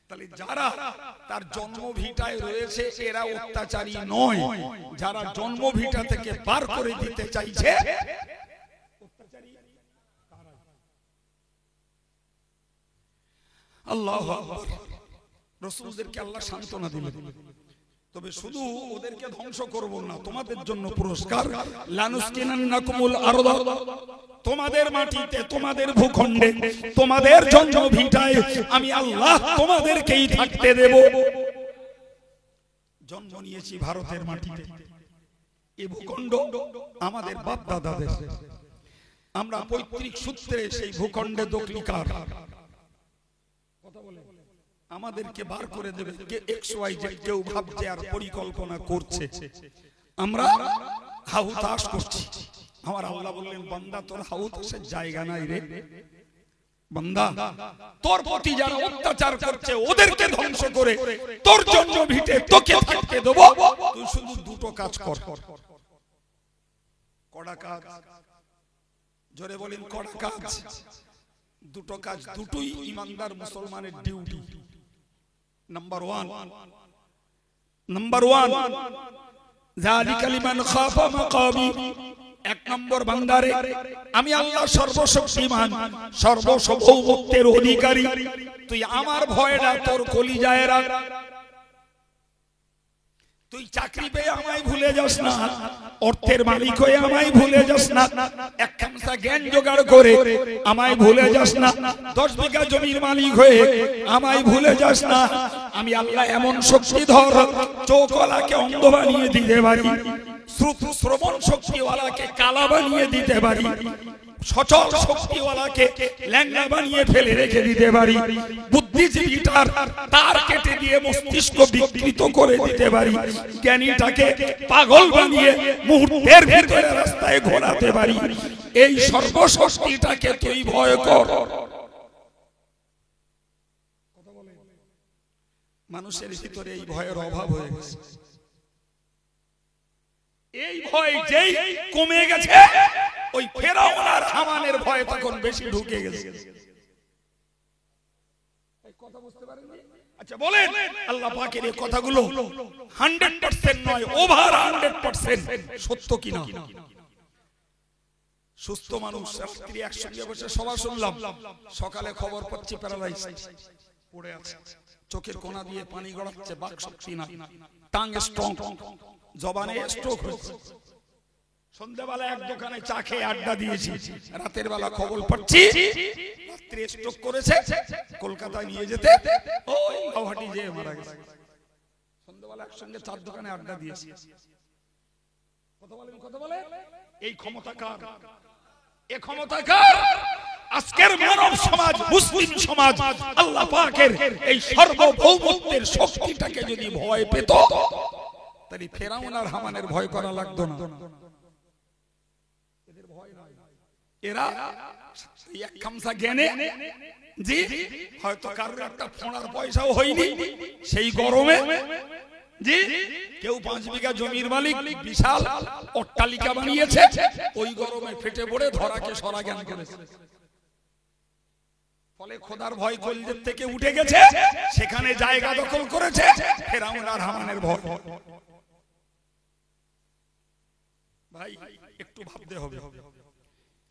তাহলে যারা তার জন্মভিটায় রয়েছে এরা অত্যাচারী নয়, যারা জন্মভিটা থেকে পার করে দিতে চাইছে আল্লাহু আকবার। রাসূলদেরকে আল্লাহ সান্ত্বনা দিলেন, তবে শুধু ওদেরকে ধ্বংস করব না, তোমাদের জন্য পুরস্কার, লানুসকিনান্নাকুমুল আরদা, তোমাদের মাটিতে, তোমাদের ভূখণ্ডে, তোমাদের জন্মভিটায় আমি আল্লাহ তোমাদেরকেই থাকতে দেব। জন্ম নিয়েছি ভারতের মাটিতে, এই ভূখণ্ড আমাদের বাপ দাদাদের, আমরা পৈতৃক সূত্রে সেই ভূখণ্ডে দখলদার। কথা বলে আমাদেরকে বার করে দেবে কে? XYZ কেউ ভাবছে আর পরিকল্পনা করছে, আমরা হাহুতাশ করছি। আমার আল্লাহ বললেন বান্দা তোর হাহুতাশের জায়গা নাই রে বান্দা, তোর প্রতি যারা অত্যাচার করছে ওদেরকে ধ্বংস করে তোর জন্য ভিটে তোকে থাকতে দেব। তুই শুধু দুটো কাজ কর। কড়া কাজ, জোরে বলেন কড়া কাজ। দুটো কাজ, দুটোই ইমানদার মুসলমানের ডিউটি। নাম্বার ওয়ান যালিকা লিমান খাফা মাকামি, এক নম্বর বান্দারে আমি আল্লাহ সর্বশক্তিমান, সর্বভৌমত্বের অধিকারী, তুই আমার ভয়টা তোর কলিজায় রাখ। তুই চাকরি পেয়ে আমায় ভুলে যাস না, অর্থের মালিক হয়ে আমায় ভুলে যাস না, এক খামসা জ্ঞান জোগাড় করে আমায় ভুলে যাস না, 10 বিঘা জমির মালিক হয়ে আমায় ভুলে যাস না। আমি আল্লাহ এমন শক্তিধর, চোখওয়ালাকে অন্ধ বানিয়ে দিতে পারি, শ্রবণ শক্তিওয়ালাকে কালা বানিয়ে দিতে পারি, সচল শক্তিওয়ালাকে ল্যাংড়া বানিয়ে ফেলে রেখে দিতে পারি, বুদ্ধিজীবীটার তার কেটে দিয়ে মস্তিষ্ক বিকৃত করে দিতে পারি, জ্ঞানীটাকে পাগল বানিয়ে মুহূর্তের ভিতরে রাস্তায় ঘোরাতে পারি। এই সর্বশক্তিটাকে তুই ভয় কর। মানুষের ভিতরে এই ভয়ের অভাব হয়ে গেছে। এই ভয় যেই কমে গেছে, ওই ফেরাউন আর হামানের ভয় তখন বেশি ঢুকে গেছে। কথা বুঝতে পারেন? আচ্ছা বলেন, আল্লাহ পাকের এই কথাগুলো 100% নয়, ওভার 100% সত্য কিনা? সুস্থ মানুষ রাত্রি একসঙ্গে বসে সভা শুনলাম, সকালে খবর পাচ্ছি প্যারালাইজ পড়ে আছে, চোখের কোনা দিয়ে পানি গড়াচ্ছে, বাক শক্তি নাই। টাং স্ট্রং, জবানে স্ট্রোক হয়েছে। সন্ধ্যাবেলা এক দোকানে চা খেয়ে আড্ডা দিয়েছি, রাতের বেলা খবর পাচ্ছি রাত্রে স্ট্রোক করেছে, কলকাতায় নিয়ে যেতে ওই লাউহাটি যেয়ে মারা গেছে। সন্ধ্যাবেলা একসঙ্গে চার দোকানে আড্ডা দিয়েছি। কথা বলে এই ক্ষমতা কার? এই ক্ষমতা কার? আজকের মানব সমাজ, মুসলিম সমাজ আল্লাহ পাকের এই সার্বভৌমত্বের শক্তিটাকে যদি ভয় পেত, তাহলে ফেরাউন আর হামানের ভয় করা লাগতো না। এদের ভয় নাই। এরা এক খামসা জ্ঞানে জি হয়তো কারোর একটা ফোঁড়ার পয়সাও হয়নি, সেই গরমে জি কেউ 5 বিঘা জমির মালিক, বিশাল অট্টালিকা বানিয়েছে, ওই গরমে ফেটে পড়ে ধরাকে সরা জ্ঞান করেছে। ফলে খোদার ভয় কলজের থেকে উঠে গেছে, সেখানে জায়গা দখল করেছে ফেরাউন আর হামানের ভয়। ভাই একটু ভাবতে হবে,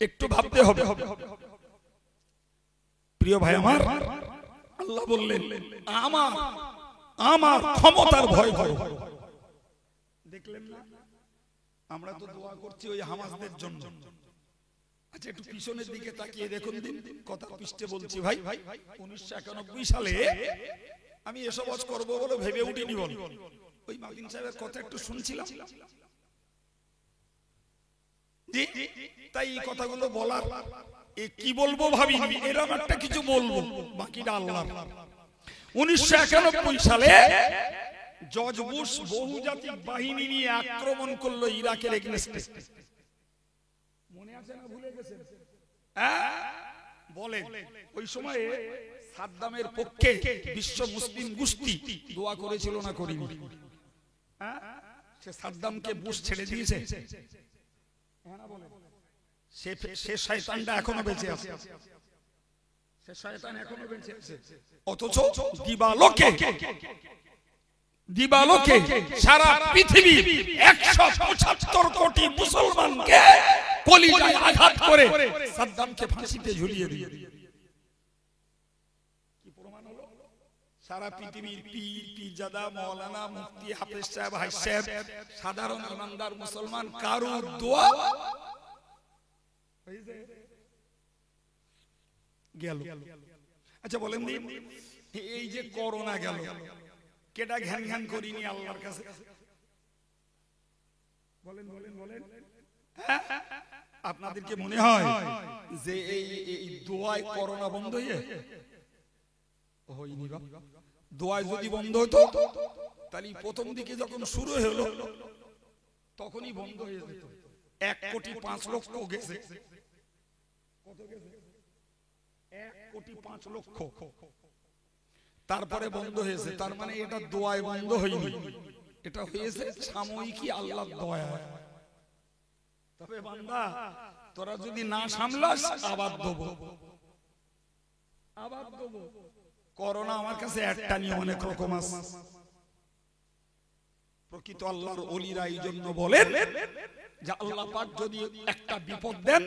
একটু ভাবতে হবে। প্রিয় ভাই আমার, আল্লাহ বললেন আমার আমার ক্ষমতার ভয় করো। দেখলেন না, আমরা তো দোয়া করছি ওই হামাসদের জন্য। আচ্ছা একটু পিছনের দিকে তাকিয়ে দেখুন দিন, কথা পৃষ্ঠে বলছি ভাই। 1991 সালে আমি এসব ওয়াজ করবো বলে ভেবে উঠিনি, বল ওই মাকিন সাহেবের কথা একটু শুনছিলাম জি, তাই এই কথাগুলো বলার কি বলবো ভাবিনি, এরকম একটা কিছু বলবো, বাকিটা আল্লাহ। 1991 সালে জর্জ বুশ বহুজাতিক বাহিনী নিয়ে আক্রমণ করলো ইরাকের এগেইনস্টে। মনে আছে না ভুলে গেছেন? বলেন ওই সময়ে সাদ্দামের পক্ষে বিশ্ব মুসলিম গোষ্ঠী দোয়া করেছিল না করিনি? সে সাদ্দামকে বুশ ছেড়ে দিয়েছে। সে শয়তানটা এখনো বেঁচে আছে, সে শয়তান এখনো বেঁচে আছে। অথচ দিবালোকে সারা পৃথিবী 175 কোটি মুসলমানকে কলিজায় আঘাত করে সাদ্দামকে ফাঁসিতে ঝুলিয়ে দিয়ে। কি প্রমাণ হলো? সারা পৃথিবীর পীর, পীরজাদা, মাওলানা, মুফতি, হাফেজ সাহেব, হাই সাহেব, সাধারণ ইমানদার মুসলমান কারুর দোয়া গেল। আচ্ছা বলেন দিন, এই যে করোনা গেল, কেটা ঘ্যান ঘ্যান করিনি আল্লাহর কাছে? বলেন বলেন বলেন। আপনাদেরকে মনে হয় যে এই দোয়ায় করোনা বন্ধ হয়নি? দোয়ায় যদি বন্ধ হতো তাহলে প্রথম দিকে যখন শুরু হলো তখনই বন্ধ হয়ে যেত। 1,05,00,000 গেছে। কত গেছে? 1,05,00,000। তারপরে বন্ধ হয়েছে। তার মানে এটা দোয়ায় বন্ধ হয়নি, এটা হয়েছে সাময়িকই আল্লাহর দয়া। তবে বান্দা তোরা যদি না সামলাস আবার দেবো, আবার দেবো। করোনা আমার কাছে একটা নিয়ে অনেক রকম আছে। প্রকৃত আল্লাহর ওলিরা এই জন্য বলেন যে আল্লাহ পাক যদি একটা বিপদ দেন,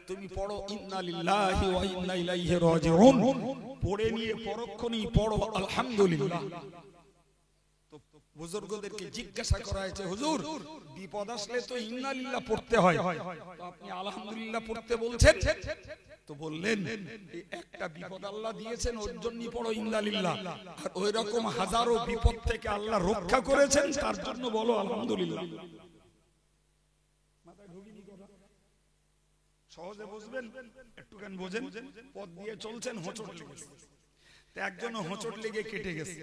তুমি পড়ো ইন্না লিল্লাহি ওয়া ইন্না ইলাইহি রাজিউন, পড়ে নিয়ে পরক্ষণেই পড়ো আলহামদুলিল্লাহ। তো বুজুর্গদেরকে জিজ্ঞাসা করা হয়েছে, হুজুর বিপদ আসলে তো ইন্না লিল্লাহ পড়তে হয়, তো আপনি আলহামদুলিল্লাহ পড়তে বলছেন? তো বললেন একটা বিপদ আল্লাহ দিয়েছেন ওর জন্যই পড়ো ইন্না লিল্লাহ, আর ওই রকম হাজারো বিপদ থেকে আল্লাহ রক্ষা করেছেন তার জন্য বলো আলহামদুলিল্লাহ। সহজে বুঝবেন, একটুখানি বোঝেন। পথ দিয়ে চলছেন, হোঁচট লেগেছে, একজন হোঁচট লেগে কেটে গেছে,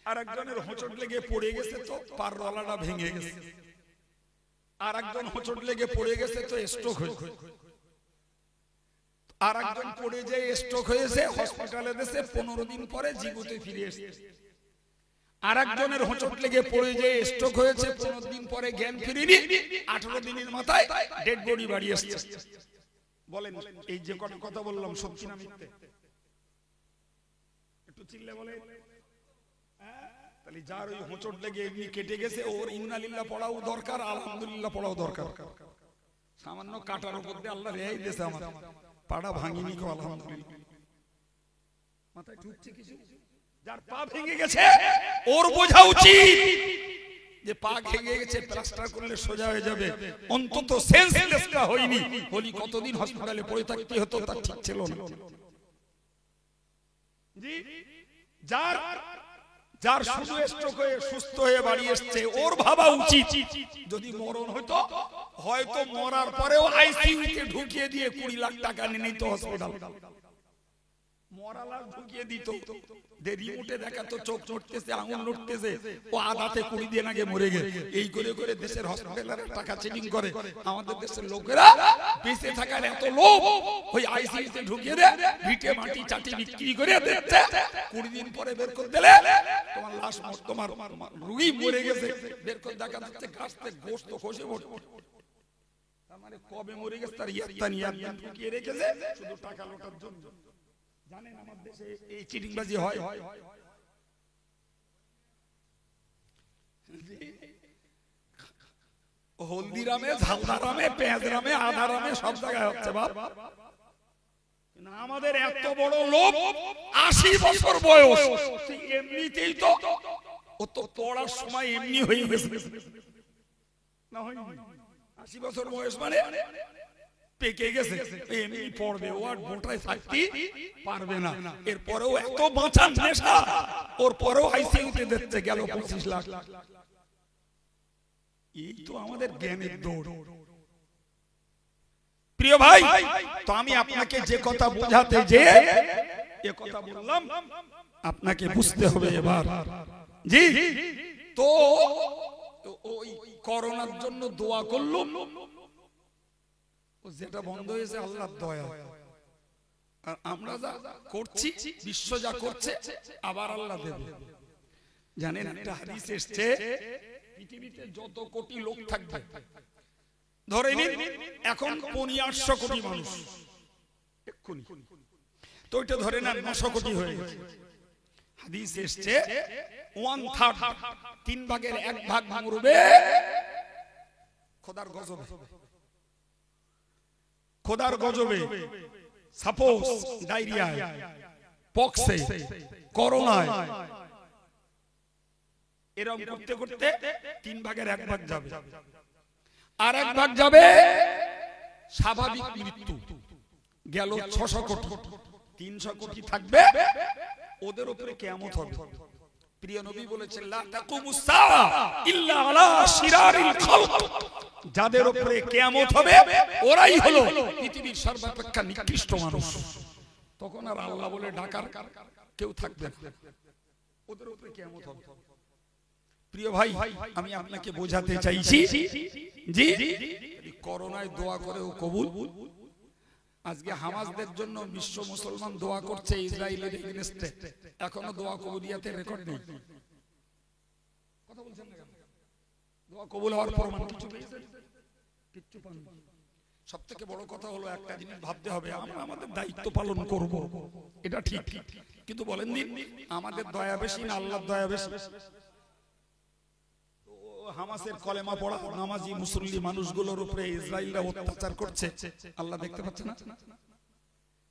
আর একজনের হোঁচট লেগে পড়ে গেছে তো পারওয়ালাটা ভেঙে গেছে, আর একজন হোঁচট লেগে পড়ে গেছে তো স্ট্রোক হয়েছে, আর একজন পড়ে যেয়ে স্ট্রোক হয়েছে, হসপিটালে গেছে, 15 দিন পরে জীবিত ফিরে এসেছে। আর একজনের হোঁচট লেগে পড়ে যেয়ে স্ট্রোক হয়েছে, 15 দিন পরে জ্ঞান ফিরেনি, 18 দিনের মাথায় ডেড বডি বাড়ি আসছে। বলেন এই যে কথা বললাম সত্যি না মিথ্যে? একটু চিল্লে বলে। তাহলে যার ওই হোঁচট লেগে এমনি কেটে গেছে ওর ইন্না লিল্লাহ পড়াও দরকার, আলহামদুলিল্লাহ পড়াও দরকার। সামান্য কাটার উপর দিয়ে আল্লাহ রেহাই দিয়েছে, আমার পাড়া ভাঙিনি কো আলহামদুলিল্লাহ। মাথায় ঢুকছে কিছু? যার পা ভেঙে গেছে ওর বোঝা উচিত যে পা ভেঙে গেছে, প্লাস্টার করলে সোজা হয়ে যাবে, অন্তত সেন্সলেসটা হয়নি। বলি কতদিন হসপিটালে পড়ে থাকতে হতো তার ঠিক ছিল না। জি, যার শুধু স্ট্রোক হয়ে সুস্থ হয়ে বাড়ি এসছে ওর ভাবা উচিত যদি মরণ হতো, হয়তো মরার পরেও আইসিইউতে ঢুকিয়ে দিয়ে 20 লাখ টাকা নিয়ে নিত হসপিটাল। মরা লাশ ঢুকিয়ে দিত, যে রিমোটে দেখাতো চোখ নড়তেছে, আঙুল নড়তেছে, ও আদাতে 20 দিন আগে মরে গেছে। এই করে করে দেশের হসপিটালের টাকা চেকিং করে। আমাদের দেশের লোকেরা বেঁচে থাকার এত লোভ, ওই আইসিইউতে ঢুকিয়ে দেয়, ভিটে মাটি চাটি বিক্রি করে দিচ্ছে। 20 দিন পরে বের করে দিলে তোমার লাশ, তোমার রুগী মরে গেছে, বের করে দেখা যাচ্ছে গাছ থেকে গোশত খসে পড়ছে। তার মানে কবে মরে গেছে তার ইয়াত্তা নিয়ে ঢুকিয়ে রেখেছে শুধু টাকা লোটার জন্য। জানেন আমাদের দেশে এই চিটিংবাজি হয়। হলদিরামে, ঝালদারামে, পেঁয়াজরামে, আধারামে সব জায়গায় হচ্ছে বাপ। না আমাদের এত বড় লোভ, 80 বছর বয়স, এমনিতেই তো ও তো পড়ার সময় এমনি হয়ে গেছে না, হয় 80 বছর বয়স মানে পেকে গেছে, এমনি পড়বে, ও আর গোটায় থাকতে পারবে না। এরপরেও এত বাঁচার নেশা, ওর পরেও আইসিইউতে দিচ্ছে, গেল 25 লাখ। এই তো আমাদের জ্ঞানের দৌড়। প্রিয় ভাই, তো আমি আপনাকে যে কথা বোঝাতে যে এ কথা বললাম আপনাকে বুঝতে হবে এবার। জি, তো ওই করোনার জন্য দোয়া করলাম, যেটা বন্ধ হয়েছে আল্লাহর দয়া। আর আমরা যা করছি, বিশ্ব যা করছে, আবার আল্লাহ দেবে। জানেন একটা হাদিস এসেছে, পৃথিবীতে যত কোটি লোক থাকবে, ধরে নিন এখন 800 কোটি মানুষ, এক্ষুনি তো এটা ধরে নেন 900 কোটি হয়ে গেছে। হাদিস এসেছে 1/3, 3 ভাগের 1 ভাগ মরবে খোদার গজবে। খোদার গজবে, সাপোজ ডায়রিয়ায়, পক্সে, করোনায়, এরকম করতে করতে 3 ভাগের 1 ভাগ যাবে। আর 1 ভাগ যাবে স্বাভাবিক মৃত্যু, গেল 600 কোটি। 300 কোটি থাকবে, ওদের উপরে কিয়ামত হবে। প্রিয় নবী বলেছেন লা তাকুমুস সাআ ইল্লা আলা শিরারিল খালক, যাদের উপরে কিয়ামত হবে ওরাই হলো পৃথিবীর সর্বাপেক্ষা নিকৃষ্ট মানুষ। তখন আর আল্লাহ বলে ডাকার কেউ থাকবে না, ওদের উপরে কিয়ামত হবে। প্রিয় ভাই, আমি আপনাকে বোঝাতে চাইছি, জি করোনায় দোয়া করে ও কবুল। আজকে হামাসদের জন্য বিশ্ব মুসলমান দোয়া করছে, ইসরায়েলের এগেইনস্টে, এখনো দোয়া কবুলিয়াতের রেকর্ড নেই। কথা বলছেন না কেন? দোয়া কবুল হওয়ার প্রমাণ কিছু পেয়েছেন? কিচ্ছু পাননি। সবথেকে বড় কথা হলো একটা জিনিস ভাবতে হবে, আমরা আমাদের দায়িত্ব পালন করব, এটা ঠিক, কিন্তু বলেন দিন আমাদের দয়া বেশি না আল্লাহর দয়া বেশি? হামাসের কলেমা পড়া নামাজি মুসল্লি মানুষগুলোর উপরে ইসরায়েলরা অত্যাচার করছে, আল্লাহ দেখতে পাচ্ছে না?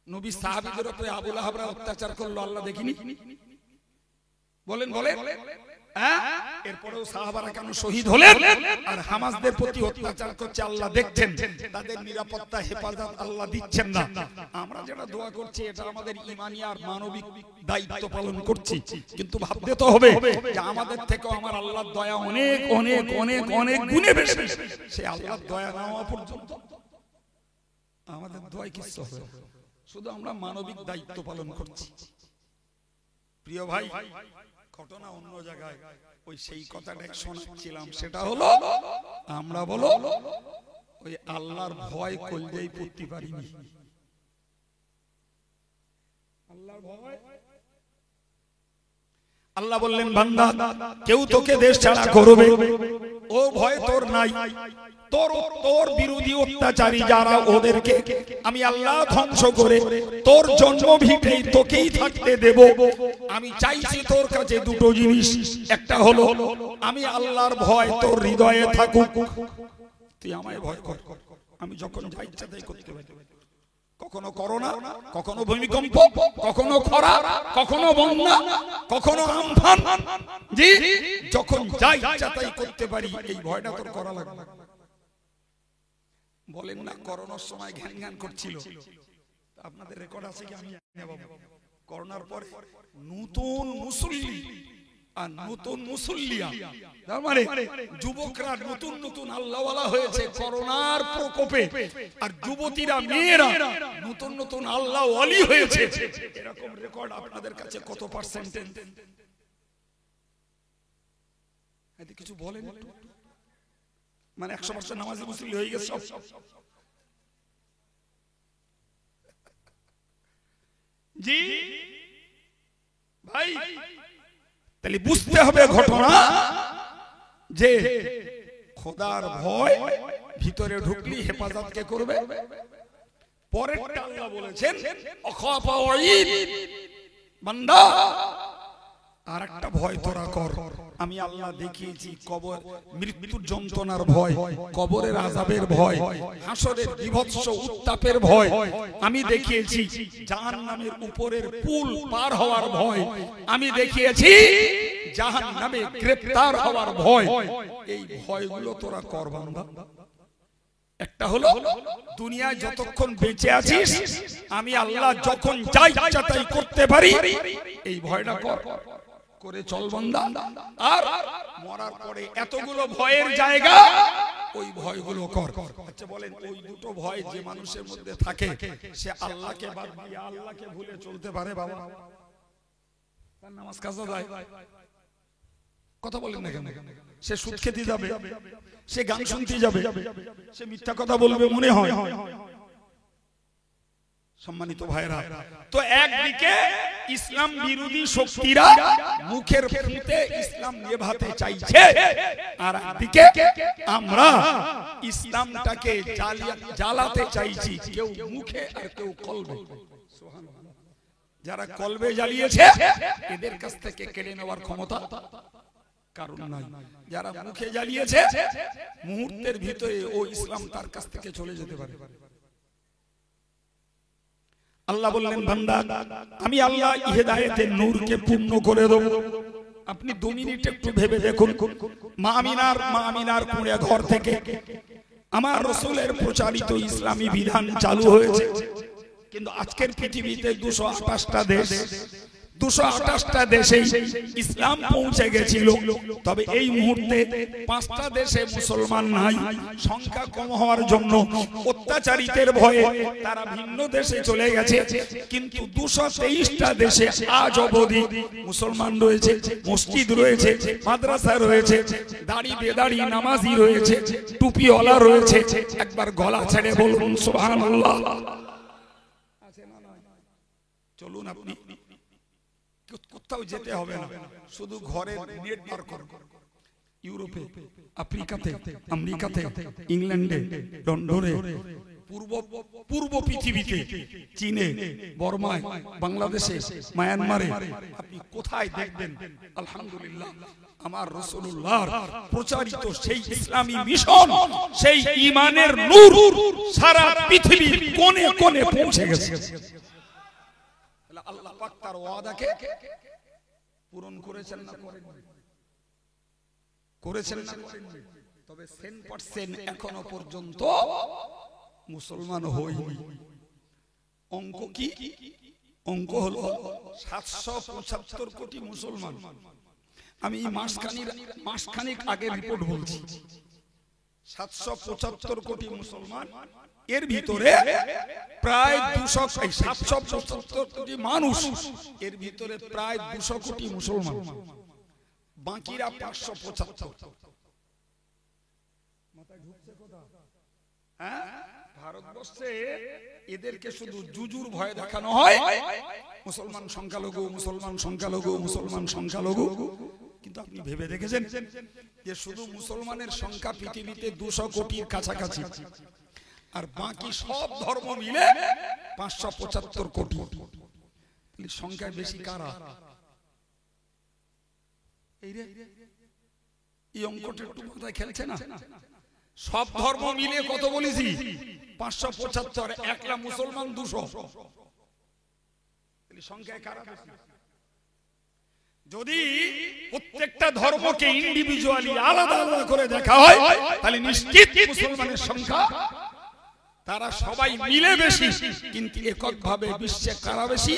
নবী সাহাবীদের উপরে আবু লাহাবরা অত্যাচার করলো, আল্লাহ দেখিনি? বলেন বলেন, এরপরেও সাহাবারা কেন শহীদ হলেন? আর হামাসদের প্রতি অত্যাচার করছে, আল্লাহ দেখছেন, তাদের নিরাপত্তা হেফাজত আল্লাহ দিচ্ছেন না। আমরা যেটা দোয়া করছি এটা আমাদের ঈমানি আর মানবিক দায়িত্ব পালন করছি, কিন্তু ভাবতে তো হবে যে আমাদের থেকেও আমার আল্লাহর দয়া অনেক অনেক অনেক অনেক গুণে বেশি। সে আল্লাহর দয়া না হওয়া পর্যন্ত আমাদের দোয়ায় কিছু হবে, শুধু আমরা মানবিক দায়িত্ব পালন করছি। প্রিয় ভাই, ঘটনা অন্য জায়গায়, ওই সেই কথাটা শোনাচ্ছিলাম, সেটা হলো আমরা বলো ওই আল্লাহর ভয় কলজায় পড়তে পারিনি। আল্লাহর ভয়, আল্লাহ বললেন বান্দা কেউ তোকে দেশ ছাড়া করবে, ও ভয় তোর নাই। তোর বিরোধী অত্যাচারী যারা, ওদেরকে আমি আল্লাহ ধ্বংস করে তোর জন্মভিটেই তোকেই থাকতে দেব। আমি চাইছি তোর কাছে দুটো জিনিস, একটা হলো আমি আল্লাহর ভয় তোর হৃদয়ে থাকুক, তুই আমায় ভয় কর, আমি যখন যা ইচ্ছা তাই করতে পারি। কখনো করোনা, কখনো ভূমিকম্প, কখনো খরা, কখনো বন্যা, কখনো আমফান। জি, যখন যাই ইচ্ছা তাই করতে পারি, এই ভয়টা তোর করা লাগবে। বলেন না করোনার সময় ঘ্যান ঘ্যান করছিল, আপনাদের রেকর্ড আছে কি? আমি করোনার পরে নতুন মুসল্লি আর নতুন মুসল্লিয়া, তার মানে যুবকরা নতুন নতুন আল্লাহওয়ালা হয়েছে করোনার প্রকোপে, আর যুবতীরা মেয়েরা নতুন নতুন আল্লাহ ওয়ালি হয়েছে। এরকম রেকর্ড আপনাদের কাছে কত পার্সেন্ট? এতে কিছু বলেন, মানে 100% নামাজি মুসল্লি হয়ে গেছে সব। জি ভাই, তাহলে বুঝতে হবে ঘটনা যে খোদার ভয় ভিতরে ঢুকলি হেফাজত কে করবে? পরেরটা আল্লাহ বলেছেন আখাফা ওয়াইদ, বান্দা আর একটা ভয় তোরা কর। আমি আল্লাহ দেখিয়েছি কবর, মৃত্যুর যন্ত্রণার ভয়, কবরের আযাবের ভয়, হাসরের বিভৎস উত্তাপের ভয়। আমি দেখিয়েছি জাহান্নামের উপরের পুল পার হওয়ার ভয়। আমি দেখিয়েছি জাহান্নামে গ্রেফতার হওয়ার ভয়। এই ভয়গুলো তোরা কর বান্দা। একটা হলো দুনিয়ায় যতক্ষণ বেঁচে আছিস আমি আল্লাহ যখন যাই ইচ্ছা তাই করতে পারি, এই ভয়টা কর, করে চল বান্দা। আর মরার পরে এতগুলো ভয়ের জায়গা, ওই ভয়গুলো কর। আচ্ছা বলেন, ওই দুটো ভয় যে মানুষের মধ্যে থাকে সে আল্লাহকে বাদ দিয়ে আল্লাহকে ভুলে চলতে পারে? বাবা, তার নামাজ কাজা যায়, কথা বলেন না কেন? সে সুদ খেতে যাবে, সে গান শুনতে যাবে, সে মিথ্যা কথা বলবে মনে হয়। সম্মানিত ভাইরা, তো একদিকে ইসলাম বিরোধী শক্তিরা মুখের ফুটে ইসলাম নেভাতে চাইছে, আর একদিকে আমরা ইসলামটাকে জ্বালাতে চাইছি, কেউ মুখে আর কেউ কলবে। যারা কলবে জ্বালিয়েছে এদের কাছ থেকে কেড়ে নেওয়ার ক্ষমতা কারণ নাই। যারা মুখে জ্বালিয়েছে মুহূর্তের ভিতরে ও ইসলাম তার কাছ থেকে চলে যেতে পারে। আল্লাহ বললেন, বান্দা আমি আল্লাহ হিদায়াতের নূরকে পূর্ণ করে দেব। আপনি 2 মিনিট একটু ভেবে দেখুন, মা আমিনার কুঁড়ে ঘর থেকে আমার রাসূলের প্রচারিত ইসলামী বিধান চালু হয়েছে। কিন্তু আজকের পৃথিবীতে 228টা দেশ, 228টা দেশে ইসলাম পৌঁছে গেছিল, তবে এই মুহূর্তে 5টা দেশে মুসলমান নাই। সংখ্যা কম হওয়ার জন্য অত্যাচারিতের ভয়ে তারা ভিন্ন দেশে চলে গেছে। কিন্তু 223টা দেশে আজ অবধি মুসলমান রয়েছে, মসজিদ রয়েছে, মাদ্রাসা রয়েছে, দাড়ি বেদাড়ি নামাজি রয়েছে, টুপিওয়ালা রয়েছে। একবার গলা ছেড়ে বলুন সুবহানাল্লাহ। চলুন, আপনি কোথাও যেতে হবে না, শুধু ঘরে নেট বার করুন। ইউরোপে, আফ্রিকাতে, আমেরিকাতে, ইংল্যান্ডে, লন্ডনে, পূর্ব পৃথিবীতে, চীনে, বর্মায়, বাংলাদেশে, মায়ানমারে, আপনি কোথায় দেখবেন আলহামদুলিল্লাহ আমার রাসূলুল্লাহর প্রচারিত সেই ইসলামী মিশন, সেই ঈমানের নূর সারা পৃথিবীর কোণে কোণে পৌঁছে গেছে। আল্লাহ পাক তার ওয়াদাকে পূরণ করেছেন না করেছেন না? তবে 10% এখনো পর্যন্ত মুসলমান হয়নি। অঙ্ক কি? অঙ্ক হলো 775 কোটি মুসলমান। আমি মাসখানিক আগে রিপোর্ট বলছি, 775 কোটি মুসলমান, এর ভিতরে প্রায় 775 কোটি মানুষ, এর ভিতরে প্রায় 200 কোটি মুসলমান, বাকিরা 575। হ্যাঁ, ভারতবর্ষে এদেরকে শুধু জুজুর ভয় দেখানো হয়, মুসলমান সংখ্যালঘু, মুসলমান সংখ্যালঘু, মুসলমান সংখ্যালঘু। কিন্তু আপনি ভেবে দেখেছেন যে শুধু মুসলমানের সংখ্যা পৃথিবীতে 200 কোটির কাছাকাছি, আর বাকি সব ধর্ম মিলে 575 কোটি। সংখ্যায় বেশি কারা? এই অঙ্কটা একটু মাথায় খেলছে না? সব ধর্ম মিলে কত বলেছি? 575। একলা মুসলমান 200। সংখ্যায় কারা বেশি? যদি প্রত্যেকটা ধর্মকে ইন্ডিভিজুয়ালি আলাদা আলাদা করে দেখা হয় তাহলে নিশ্চিত মুসলমানের সংখ্যা তারা সবাই মিলে বেশি, কিন্তু এককভাবে বিশ্বে কারা বেশি?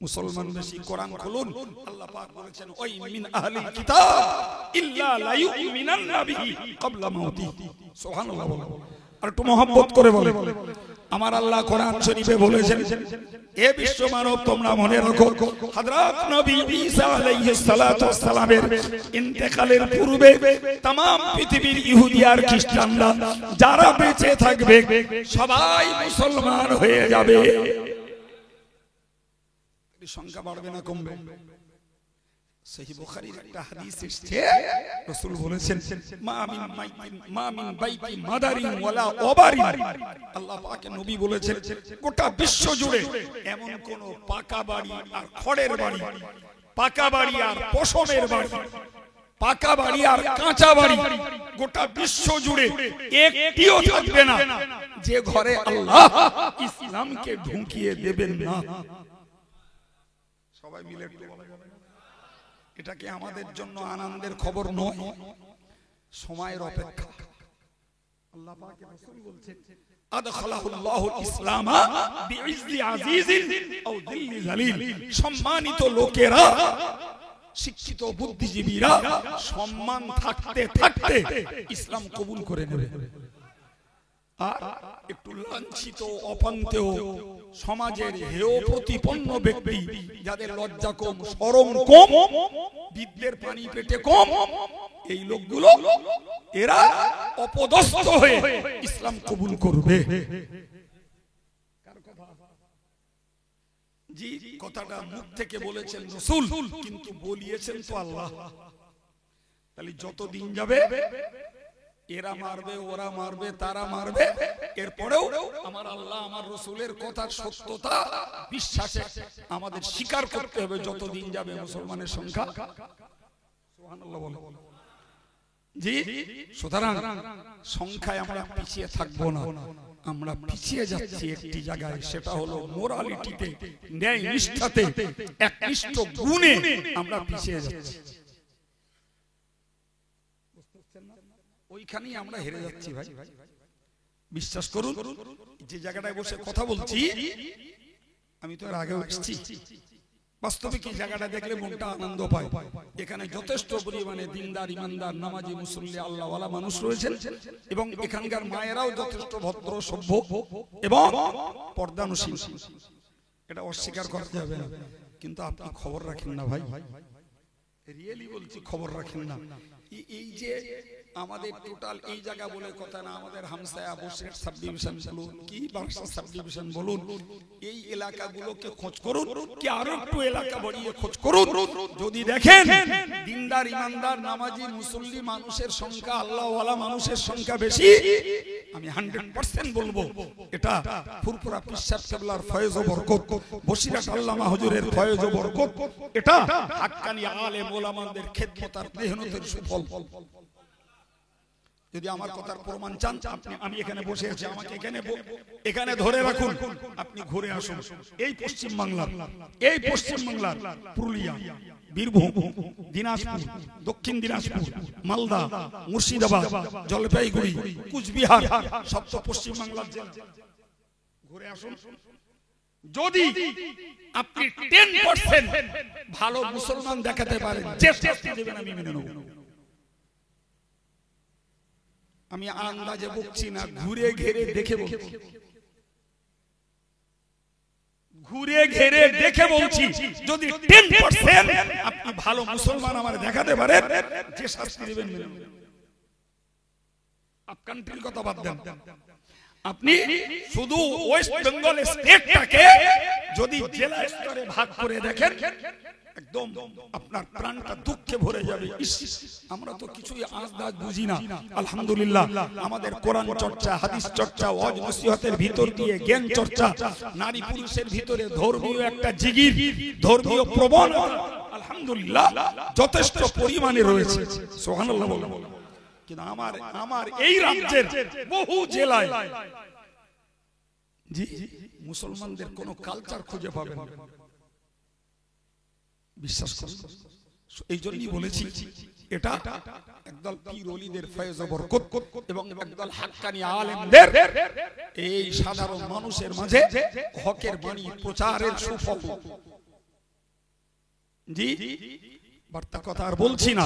মুসলমান বেশি। কোরআন খুলুন, আল্লাহ পাক বলেছেন ওই মিন আহলিল কিতাব ইল্লা লা ইউমিনান্না বিহি ক্বাবলা মাউতিহি। সুবহানাল্লাহ। আর একটু মহব্বত করে বলে, আমার আল্লাহ কোরআন শরীফে বলেছেন, এ বিশ্ব মানব তোমরা মনে রাখো হযরত নবী ঈসা আলাইহিস সালাতু ওয়াস সালামের ইন্তেকালের পূর্বে तमाम পৃথিবীর ইহুদি আর খ্রিস্টানরা যারা বেঁচে থাকবে সবাই মুসলমান হয়ে যাবে। এই সংখ্যা বাড়বে না কমবে? সহিহ বুখারীর একটা হাদিস এসেছে, রাসূল বলেছেন মা মিন বাইতি মাদারিন ওয়ালা ওবারিন। আল্লাহ পাকের নবী বলেছেন গোটা বিশ্ব জুড়ে এমন কোন পাকা বাড়ি আর খড়ের বাড়ি, পাকা বাড়ি আর পশমের বাড়ি, পাকা বাড়ি আর কাঁচা বাড়ি গোটা বিশ্ব জুড়ে একটিও থাকবে না যে ঘরে আল্লাহ ইসলামকে ঢুকিয়ে দেবেন না। সবাই মিলে একটু বলা যাবে? এটা কি আমাদের জন্য আনন্দের খবর নয়? সময়ের অপেক্ষা। আল্লাহ পাকের রাসূল বলছেন আদখালাহুল্লাহুল ইসলামা বিইজ্জি আজিজিন আও দিল্লি জালিল। সম্মানিত লোকেরা, শিক্ষিত বুদ্ধিজীবীরা সম্মান থাকতে থাকতে ইসলাম কবুল করে নেবে, আর একটু লাঞ্ছিত অপান্তেও সমাজের হেয় প্রতিপন্ন ব্যক্তি যাদের লজ্জা কম, শরম কম, বিদ্যের পানি পেটে কম, এই লোকগুলো এরা অপদস্থ হয়ে ইসলাম কবুল করবে। জি, কথাটা মুখ থেকে বলেছেন রাসূল, কিন্তু বলিয়েছেন তো আল্লাহ। তাহলে যত দিন যাবে এরা মারবে, ওরা মারবে, তারা মারবে, এরপরেও আমার আল্লাহ আমার রাসূলের কথার সত্যতা বিশ্বাসে আমাদের স্বীকার করতে হবে। যত দিন যাবে মুসলমানের সংখ্যা, সুবহানাল্লাহ বলে। জি, সুতরাং সংখ্যায় আমরা পিছিয়ে থাকবো না, আমরা পিছিয়ে যাচ্ছি একটি জায়গায়, সেটা হলো মোরালিটিতে, ন্যায় নিষ্ঠাতে, একনিষ্ঠ গুণে আমরা পিছিয়ে যাচ্ছি। ওইখানেই আমরা হেরে যাচ্ছি ভাই। বিশ্বাস করুন, যে জায়গাটায় বসে কথা বলছি আমি তো এর আগেও এসেছি, বাস্তবিক এই জায়গাটা দেখলে মনটা আনন্দ পায়। এখানে যথেষ্ট পরিমাণে দিনদার, ইমানদার, নামাজি, মুসল্লি, আল্লাহওয়ালা মানুষ রয়েছেন, এবং এখানকার মায়েরাও যথেষ্ট ভদ্র, সভ্য এবং পর্দানুশীল। এটা অস্বীকার করতে হবে না, কিন্তু আপনি খবর রাখেন না ভাই, রিয়েলি বলছি, খবর রাখেন না। এই যে আমাদের টোটাল এই জায়গা বলে কথা না, আমাদের হামসায়া বসিরহাট সাব ডিভিশন বলুন কি বাক্সা সাব ডিভিশন বলুন, এই এলাকাগুলোকে খোঁজ করুন, কি আরো একটু এলাকা বাড়িয়ে খোঁজ করুন। যদি দেখেন দিনদার, ইমানদার, নামাজি, মুসল্লি মানুষের সংখ্যা, আল্লাহওয়ালা মানুষের সংখ্যা বেশি, আমি 100% বলবো এটা ফুরফুরা পীর সাহেব কেবলার ফয়েজ ও বরকত, বসিরহাট আল্লামা হুজুরের ফয়েজ ও বরকত, এটা হাক্কানি আলেম ওলামাদের খেদমত আর মেহনতের সুফল। যদি আমার কথার প্রমাণ চান, আমি এখানে বসে আছি, আমাকে এখানে ধরে রাখুন, আপনি ঘুরে আসুন। এই পশ্চিম বাংলার, এই পশ্চিম বাংলার পুরুলিয়া, বীরভূম, দিনাজপুর, দক্ষিণ দিনাজপুর, মালদা, মুর্শিদাবাদ, জলপাইগুড়ি, কুচবিহার, সব তো পশ্চিম বাংলার জেলা। ঘুরে আসুন, যদি আপনি 10% ভালো মুসলমান দেখাতে পারেন, যে শাস্তি দেবেন আমি মেনে নেব। আমি আন্দাজে বকছি না, ঘুরে ঘেরে দেখে বলছি, ঘুরে ঘেরে দেখে বলছি। যদি 10% আপনি ভালো মুসলমান আমার দেখাতে পারেন, যে শাস্তি দেবেন মেনে নেব। আপ কান্ট্রির কথা বাদ দেন, আপনি শুধু ওয়েস্ট বেঙ্গল স্টেটটাকে যদি জেলা স্তরে ভাগ করে দেখেন, একদম আপনার প্রাণটা দুঃখে ভরে যাবে। আমরা তো কিছুই আজ বুঝি না। আলহামদুলিল্লাহ, আমাদের কোরআন চর্চা, হাদিস চর্চা, ওয়াজ নসিহতের ভিতর দিয়ে জ্ঞান চর্চা, নারী পুরুষের ভিতরে ধর্মীয় একটা জিগির, ধর্মীয় প্রবণতা আলহামদুলিল্লাহ যথেষ্ট পরিমাণে রয়েছে। সুবহানাল্লাহ বলুন। কিন্তু আমার এই রাজ্যের বহু জেলায় জি মুসলমানদের কোনো কালচার খুঁজে পাবেন না। বিশ্বাস করুন, এই জন্যই বলেছি এটা একদল পীর ওলিদের ফয়েজ ও বরকত এবং একদল হাক্কানি আলেমদের এই সাধারণ মানুষের মাঝে হকের বাণী প্রচারের সুফল। জি বার্তা কথা আর বলছি না,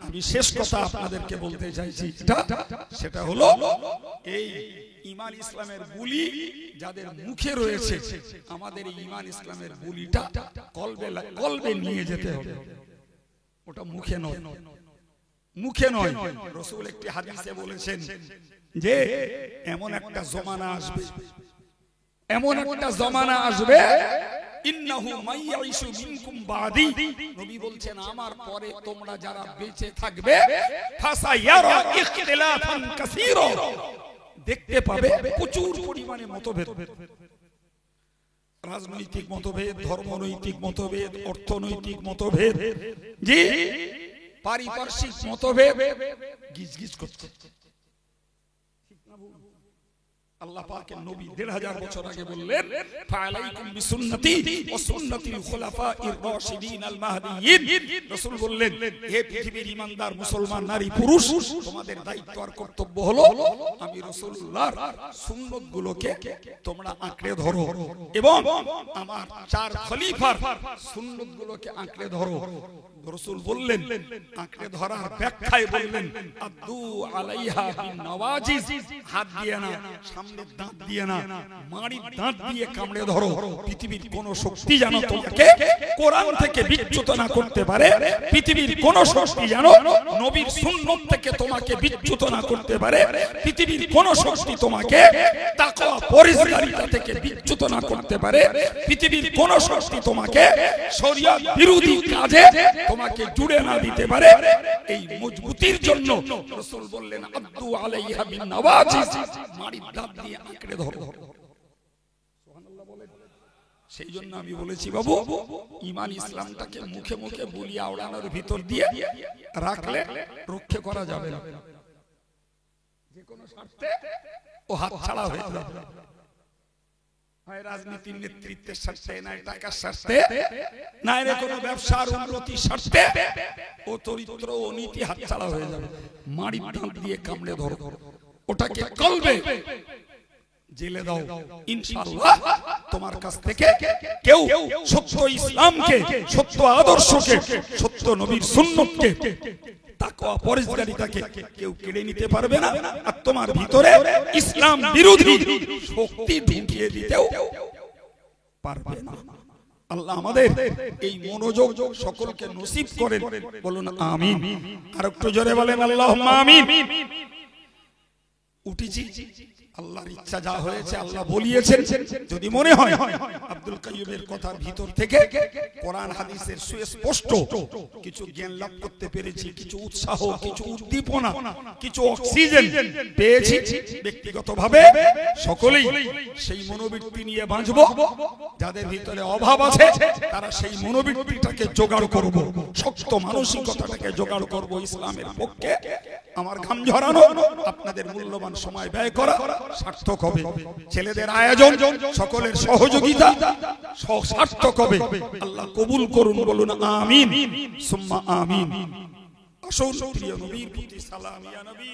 আমি শেষ কথা আপনাদেরকে বলতে চাইছি, সেটা হলো এই ঈমান ইসলামের বুলি যাদের মুখে রয়েছে, আমাদের এই ঈমান ইসলামের বুলিটা কলবে নিয়ে যেতে হবে। ওটা মুখে নয়, মুখে নয়। রাসূল একটি হাদিসে বলেছেন যে এমন একটা জমানা আসবে, এমন একটা জমানা আসবে, ইন্নাহু মাইয়াইশু মিনকুম বাদি, নবী বলছেন আমার পরে তোমরা যারা বেঁচে থাকবে, ফাসায়ারা ইখতিলাফান কাসীরা, দেখতে পাবে প্রচুর পরিমাণে মতভেদ, রাজনৈতিক মতভেদ, ধর্মনৈতিক মতভেদ, অর্থনৈতিক মতভেদ, জি পারিপার্শ্বিক মতভেদ গিজগিজ করছে। আল্লাহ পাকের নবী ১৫০০ বছর আগে বললেন, ফালাইকুম বিসুন্নতি ওয়া সুন্নাতিল খুলাফাইর রাশিদিন আল মাহদিয়িন। রাসূল বললেন, হে পৃথিবীর ঈমানদার মুসলমান নারী পুরুষ, তোমাদের দায়িত্ব আর কর্তব্য হলো আমি রাসূলুল্লাহর সুন্নতগুলোকে তোমরা আঁকড়ে ধরো এবং আমার ৪ খলিফার সুন্নতগুলোকে আঁকড়ে ধরো। রাসূল বললেন, আঁকড়ে ধরার ব্যাখ্যায় বললেন, আদু আলাইহা বিন নওয়াজিজ, হাত দিয়ে না, সামনের দাঁত দিয়ে না, মাড়ির দাঁত দিয়ে কামড়ে ধরো। পৃথিবীর কোন শক্তি যেন তোমাকে কোরআন থেকে বিচ্যুত না করতে পারে, পৃথিবীর কোন শক্তি যেন নবীর সুন্নত থেকে তোমাকে বিচ্যুত না করতে পারে, পৃথিবীর কোন শক্তি তোমাকে তাকওয়া পরহেজগারিতা থেকে বিচ্যুত না করতে পারে, পৃথিবীর কোন শক্তি তোমাকে শরিয়ত বিরোধী কাজে তোমাকে জুড়ে না দিতে পারে। এই মজবুতির জন্য রাসূল বললেন, আদু আলাইহা বিন নওয়াজিজ, মাড়ির দাঁত দিয়ে আঁকড়ে ধরো। সুবহানাল্লাহ বলেন। সেই জন্য আমি বলেছি বাবু, ঈমান ইসলামটাকে মুখে মুখে বলি আওড়ানোর ভিতর দিয়ে রাখলে রক্ষা করা যাবে না, যে কোনো স্বার্থে ও হাতছাড়া হয়ে যাবে। হয় রাজনীতির নেতৃত্বের স্বার্থে, নাই টাকার স্বার্থে, নাই রে কোনো ব্যবসার উন্নতির স্বার্থে ও চরিত্র ও নীতি হাতছাড়া হয়ে যাবে। মাড়ির দাঁত দিয়ে কামড়ে ধরো, ওটাকে কলবে জেলে দাও, ইনশাআল্লাহ তোমার কাছ থেকে কেউ সত্য ইসলামকে, সত্য আদর্শকে, সত্য নবীর সুন্নতকে, তাকওয়া পরহেজগারিতাকে কেউ কেড়ে নিতে পারবে না, আর তোমার ভিতরে ইসলাম বিরোধী শক্তি ঢুকিয়ে দিতেও পারবে না। আল্লাহ আমাদের এই মনোযোগ সকলকে নসিব করেন, বলুন আমিন। আর একটু জোরে বলেন আল্লাহুম্মা আমিন। উঠেছি, আল্লাহর ইচ্ছা যা হয়েছে আল্লাহ বলিয়েছেন। যদি মনে হয় আব্দুল কাইয়ুমের কথার ভিতর থেকে কোরআন হাদিসের সুস্পষ্ট কিছু জ্ঞান লাভ করতে পেরেছি, কিছু উৎসাহ, কিছু উদ্দীপনা, কিছু অক্সিজেন পেয়েছি, ব্যক্তিগতভাবে সকলেই সেই মনোবৃত্তি নিয়ে বাঁচব। যাদের ভিতরে অভাব আছে তারা সেই মনোবৃত্তিটাকে জোগাড় করব, শক্ত মানসিকতাটাকে জোগাড় করব ইসলামের পক্ষে। আমার ঘাম ঝরানো, আপনাদের মূল্যবান সময় ব্যয় করা সার্থক হবে। ছেলেদের আয়োজন, সকলের সহযোগিতা সার্থক হবে। আল্লাহ কবুল করুন, বলুন আমিন সুম্মা আমিন। আসুন প্রিয় নবীর প্রতি সালাম, ইয়া নবী।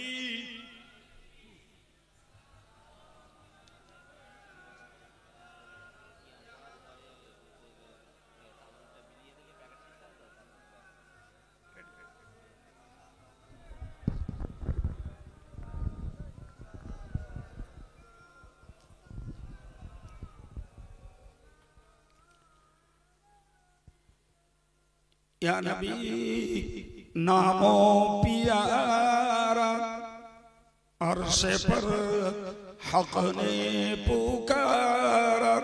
या नबी नामो प्यारा, अर्शे पर हक ने पुकारा,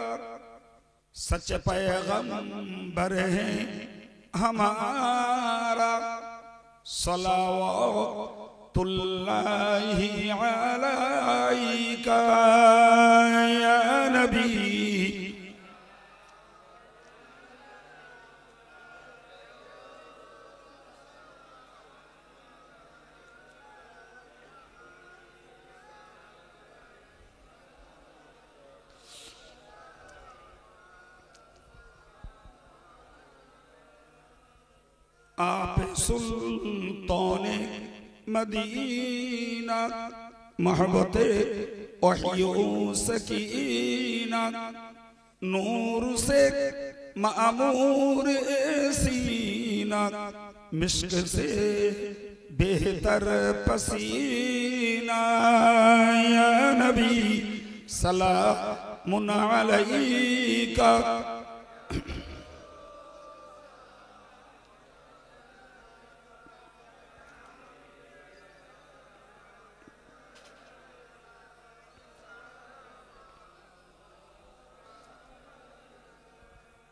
सच पैगंबर है हमारा, सलावतुल्लाहि अलैका या नबी। आप सुल्तान मदीना मोहब्बते वहियो सकीना नूर से मामूर सीना मिश्क से बेहतर पसीना या नबी सलामुन अलैका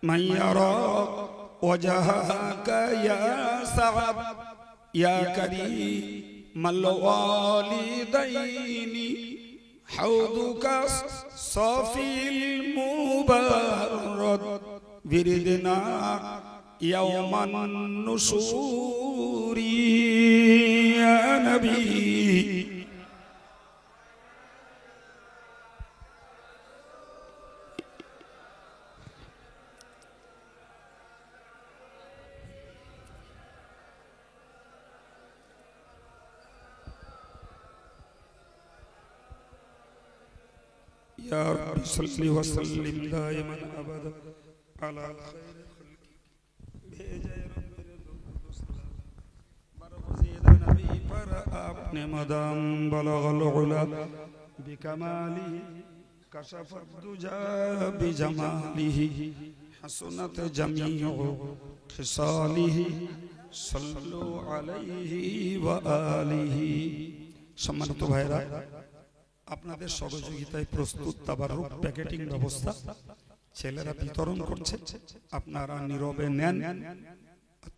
मन यरा वजहक या सअब या करीमल वालिदैनी हौदुका सफील मुबारक विरदना यौमन नुशूरी या नबी या रब्बी सल्ली व सल्लिम दाइमन अबदा अला खैर भेजे बरगज़ीद नबी पर आपने मदाम बलगल उला बिकमालिही कशफत दुजा बिजमालिही हसनत जमीउ खिसालिही सल्लु अलैहि व आलिही। सम्मानित भाइरा আপনাদের সহযোগিতায় প্রস্তুত তাবারুক প্যাকেটিং ব্যবস্থা ছেলেরা বিতরণ করছে, আপনারা নীরবে নেন।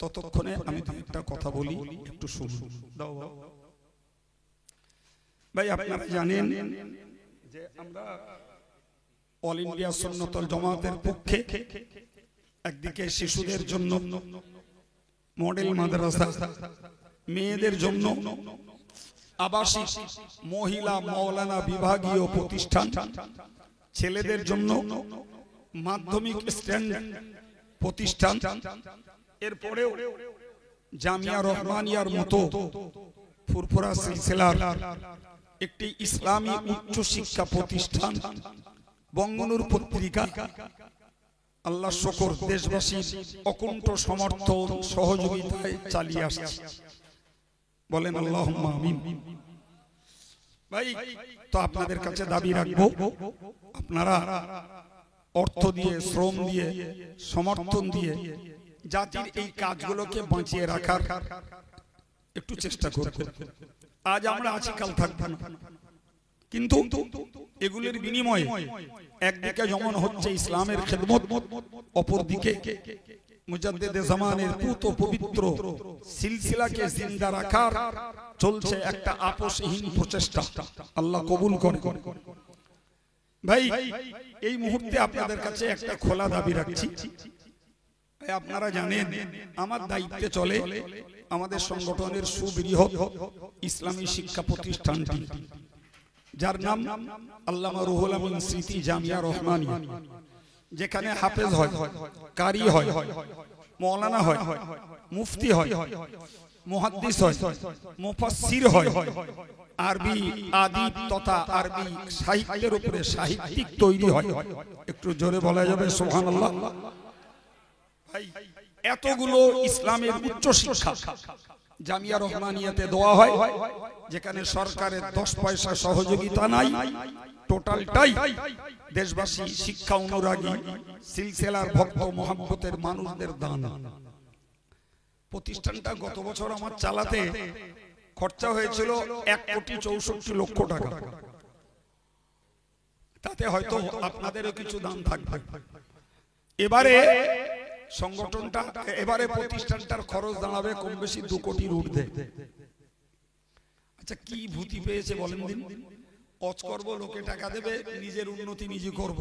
ততক্ষণে আমি একটা কথা বলি, একটু শুনুন। দাও ভাই, আপনারা জানেন যে আমরা অল ইন্ডিয়া সুন্নাতুল জামাতের পক্ষে একদিকে শিশুদের জন্য মডেল মাদ্রাসা, মেয়েদের জন্য আবাসিক মহিলা মাওলানা বিভাগীয় প্রতিষ্ঠান, ছেলেদের জন্য মাধ্যমিক স্ট্যান্ডার্ড প্রতিষ্ঠান, এরপরেও জামিয়া রহমানিয়ার মতো ফুরফুরা সিলসিলার একটি ইসলামী উচ্চ শিক্ষা প্রতিষ্ঠান বঙ্গনুর পত্রিকা আল্লাহ শুকর দেশবাসীর অকুণ্ঠ সমর্থন সহযোগিতায় চালিয়ে আসছে। বলেন আল্লাহুম্মা আমিন। ভাই, তো আপনাদের কাছে দাবি রাখবো, আপনারা অর্থ দিয়ে, শ্রম দিয়ে, সমর্থন দিয়ে জাতির এই কাজগুলোকে বাঁচিয়ে রাখার একটু চেষ্টা করবেন। আজ আমরা আছি, কাল থাকবো না, কিন্তু এগুলোর বিনিময়ে একদিকে যেমন হচ্ছে ইসলামের খেদমত, অপরদিকে মুজাদ্দিদে জামানের পুত পবিত্র সিলসিলাকে জিন্দা রাখার চলছে একটা আপোষহীন প্রচেষ্টা। আল্লাহ কবুল করুন। ভাই, এই মুহূর্তে আপনাদের কাছে একটা খোলা দাবি রাখছি। আপনারা জানেন আমার দায়িত্বে চলে আমাদের সংগঠনের সুবৃহৎ ইসলামী শিক্ষা প্রতিষ্ঠানটি, যার নাম আল্লামা রুহুল আমিন স্মৃতি জামিয়া রহমানিয়া, যেখানে হাফেজ হয়, কারি হয়, মৌলানা হয়, মুফতি হয়, মুহাদ্দিস হয়, মুফাসসির হয়, আরবি আদিব তথা আরবি সাহিত্যের উপরে সাহিত্যিক তৈরি হয়। একটু জোরে বলা যাবে সুবহানাল্লাহ। ভাই, এতগুলো ইসলামের উচ্চ শিক্ষা জামিয়া রহমানিয়াতে দেওয়া হয়, যেখানে সরকারের 10 পয়সা সহযোগিতা নাই, টোটালটাই দেশবাসী শিক্ষা অনুরাগী সিলসিলার ভক্ত মোহাম্মতের মানুষদের দান। প্রতিষ্ঠানটা গত বছর আমার চালাতে খরচা হয়েছিল 1,64,00,000 টাকা। তাতে হয়তো আপনাদেরও কিছু দান থাকবে। এবারে সংগঠনটা, এবারে প্রতিষ্ঠানটার খরচ দাঁড়াবে কম বেশি 2 কোটির ঊর্ধ্বে। আচ্ছা, কি ভূতি পেয়েছে বলেন দিন? অজ করব, লোকে টাকা দেবে, নিজের উন্নতি নিজে করব।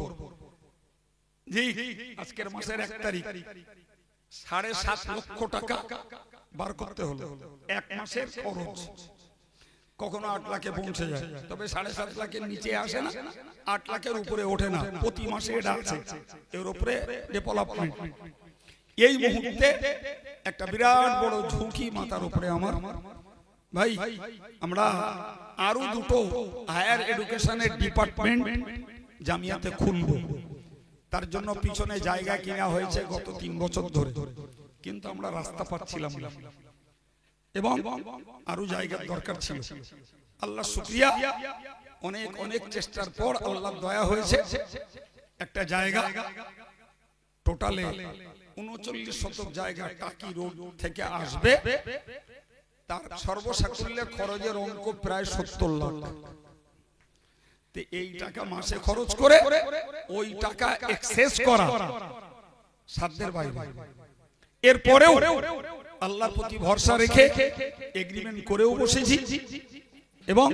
জি, আজকের মাসের 1 তারিখ 7.5 লক্ষ টাকা বার করতে হলো। এক মাসের খরচ কখনো 8 লাখে পৌঁছে যায়, তবে 7.5 লাখের নিচে আসে না, 8 লাখের উপরে ওঠে না। প্রতি মাসে এটা আছে, এর উপরে ডেভেলপমেন্ট। এই মুহূর্তে একটা বিরাট বড় ঝুঁকি মাথার উপরে আমার ভাই। আমরা আরো দুটো হায়ার এডুকেশনের ডিপার্টমেন্ট জামিয়াতে খুলবো, তার জন্য পিছনে জায়গা কিনা হয়েছে গত 3 বছর ধরে, কিন্তু আমরা রাস্তা পাচ্ছিলাম না এবং আরো জায়গার দরকার ছিল। আল্লাহ শুকরিয়া, অনেক অনেক চেষ্টার পর আল্লাহর দয়া হয়েছে একটা জায়গা, টোটালে 39 শতক জায়গা টাকি রোড থেকে আসবে, তার সর্বসাকুল্যে খরচের অঙ্ক প্রায় 70 লাখ। এই টাকা মাসে খরচ করে ওই টাকা এক্সেস করা সাধ্যের বাইরে। এরপরেও আল্লাহর প্রতি ভরসা রেখে এগ্রিমেন্ট করেও বসেছি এবং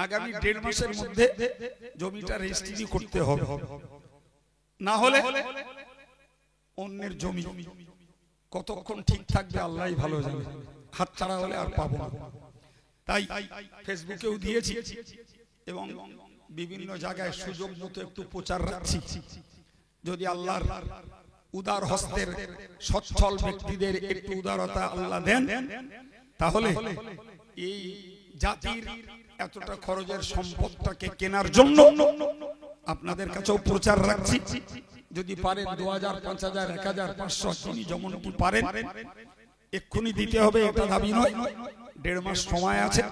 আগামী 1.5 মাসের মধ্যে জমিটা রেজিস্ট্রি করতে হবে, না হলে অন্যের জমি কতক্ষণ ঠিক থাকবে আল্লাহই ভালো জানে, হাতছাড়া হলে আর পাবো না। তাই ফেসবুকেও দিয়েছি এবং বিভিন্ন জায়গায় সুযোগ মতো একটু প্রচার রাখছি। যদি আল্লাহর উদার হস্তের সচ্ছল ব্যক্তিদের একটু উদারতা আল্লাহ দেন, তাহলে এই জাতির এতটা খরচের সম্পদটাকে কেনার জন্য আপনাদের কাছেও প্রচার রাখছি। যদি পারেন 2000, 5000, 1000, 500 যিনি যেমন কি পারেন এক্ষুনি দিতে হবে, এটা দাবি নয়। 1.5 মাস সময় আছে।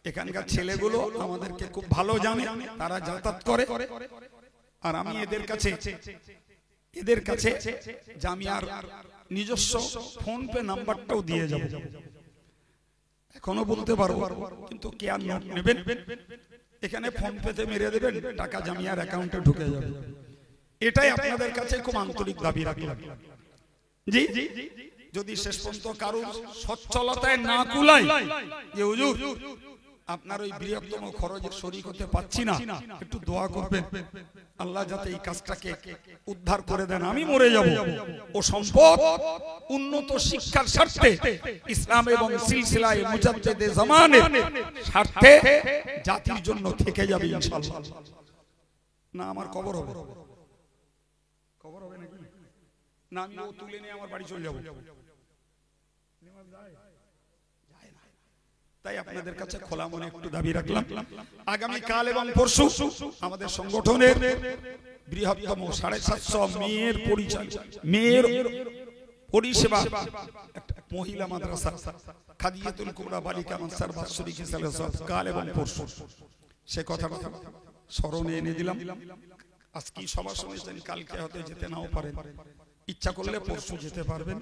এখানকার ছেলেগুলো আমাদেরকে খুব ভালো জানে, তারা যাতায়াত করে, আর আমি এদের কাছে জামিয়ার নিজস্ব ফোন পে নাম্বারটাও দিয়ে যাব। এখনো বলতে পারবো, কিন্তু কে আর নোট নেবেন, এখানে ফোন পেতে মেরে দেবেন, টাকা জামিয়ার অ্যাকাউন্টে ঢুকে যাবে। এটাই আপনাদের কাছে খুব আন্তরিক দাবি রাখলাম। জি, যদি শেষ পর্যন্ত কারো সচ্ছলতায় না কুলায় যে হুজুর আপনার ওই বৃহত্তম খরচের শরীক হতে পাচ্ছি না, একটু দোয়া করবেন আল্লাহ যাতে এই কাজটাকে উদ্ধার করে দেন। আমি মরে যাব, ও সম্পদ উন্নত শিক্ষার স্বার্থে, ইসলাম এবং সিলসিলায়ে মুজাদ্দেদে জামানের স্বার্থে জাতির জন্য থেকে যাবে ইনশাআল্লাহ। না আমার কবর হবে, কবর হবে নাকি না, আমি ও তুলে নিয়ে আমার বাড়ি চলে যাব। তাই আপনাদের কাছে খোলা মনে একটু দাবি রাখলাম, আগামী কাল এবং পরশু আমাদের সংগঠনের বৃহত্তম 750 মেয়ের পরিষেবা একটা মহিলা মাদ্রাসা খাদিয়াতুল কুবরা বালিকা মাদ্রাসার বাৎসরিক হিসাবে কাল এবং পরশু, সে কথাটা স্মরণে এনে দিলাম। আজকে সভা শুনেছেন, কালকে হয়তো যেতে নাও পারেন, ইচ্ছা করলে পরশু যেতে পারবেন।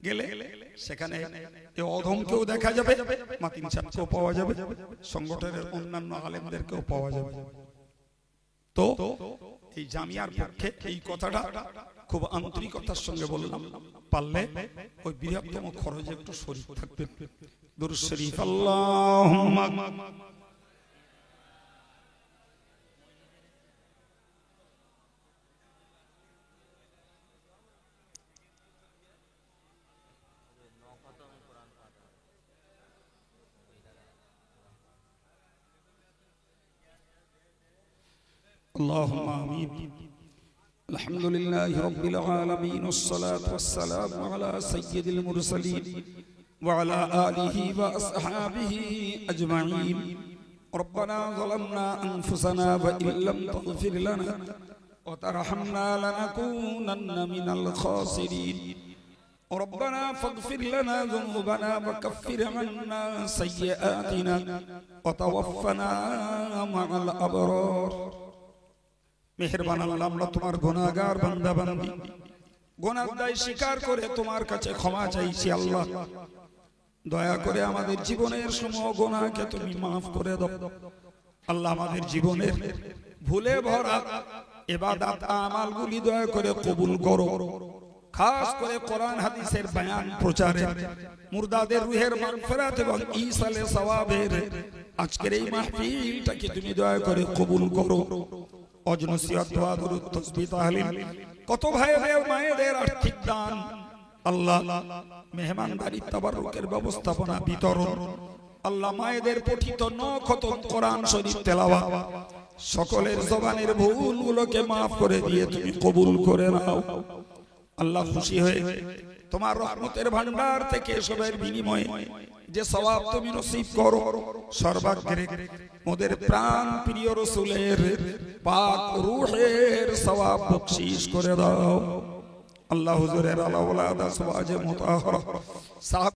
গেলে সেখানে অধমকেও দেখা যাবে, মাতিন সাহেবকেও পাওয়া যাবে, সংগঠনের অন্যান্য আলেমদেরকেও পাওয়া যাবে। তো এই জামিয়ার পক্ষে এই কথাটা খুব আন্তরিকতার সঙ্গে বললাম, পারলে ওই বৃহত্তম খরচে একটু শরীক থাকবেন। দুরূদ শরীফ আল্লাহুম্মা اللهم آمين. الحمد لله رب العالمين، والصلاة والسلام على سيد المرسلين وعلى آله وأصحابه أجمعين. ربنا ظلمنا أنفسنا وإن لم تغفر لنا وترحمنا لنكونن من الخاسرين. ربنا فاغفر لنا ذنوبنا وكفر عنا سيئاتنا وتوفنا مع الأبرار. মেহেরবান আল্লাহ, আমরা তোমার গুনাহগার বান্দা বান্দি, গুনাহ দায় স্বীকার করে তোমার কাছে ক্ষমা চাইছি। আল্লাহ দয়া করে আমাদের জীবনের সমূহ গুনাহকে তুমি মাফ করে দাও। আল্লাহ আমাদের জীবনের ভুলে ভরা ইবাদত আমালগুলি দয়া করে কবুল করো। খাস করে কোরআন হাদিসের বয়ান প্রচারে, মুর্দাদের রুহের মাগফিরাত এবং ঈসালে সওয়াবের আজকের এই মাহফিলটাকে তুমি দয়া করে কবুল করো। অজনসিয়ত দোয়া দরুদ তাসবিহ তাহলিল, কত ভাইদের মায়েদের আর্থিক দান, আল্লাহ মেহমানদারি তাবাররুকের ব্যবস্থাপনা বিতরণ, আল্লাহ মায়েদের পঠিত 9 খতম কোরআন শরীফ তেলাওয়াত, সকলের জবানের ভুলগুলোকে মাফ করে দিয়ে তুমি কবুল করে নাও। আল্লাহ খুশি হয়ে তোমার রহমতের ভান্ডার থেকে এসবের বিনিময়ে যে সওয়াব তুমি নসিব করো, সর্বাগ্রে মোদের প্রাণ প্রিয় রাসূলের পাক রূহের সওয়াব বখশিশ করে দাও। আল্লাহ হুজুরের আলা ওলাদ আসওয়াজে মুতাহহারা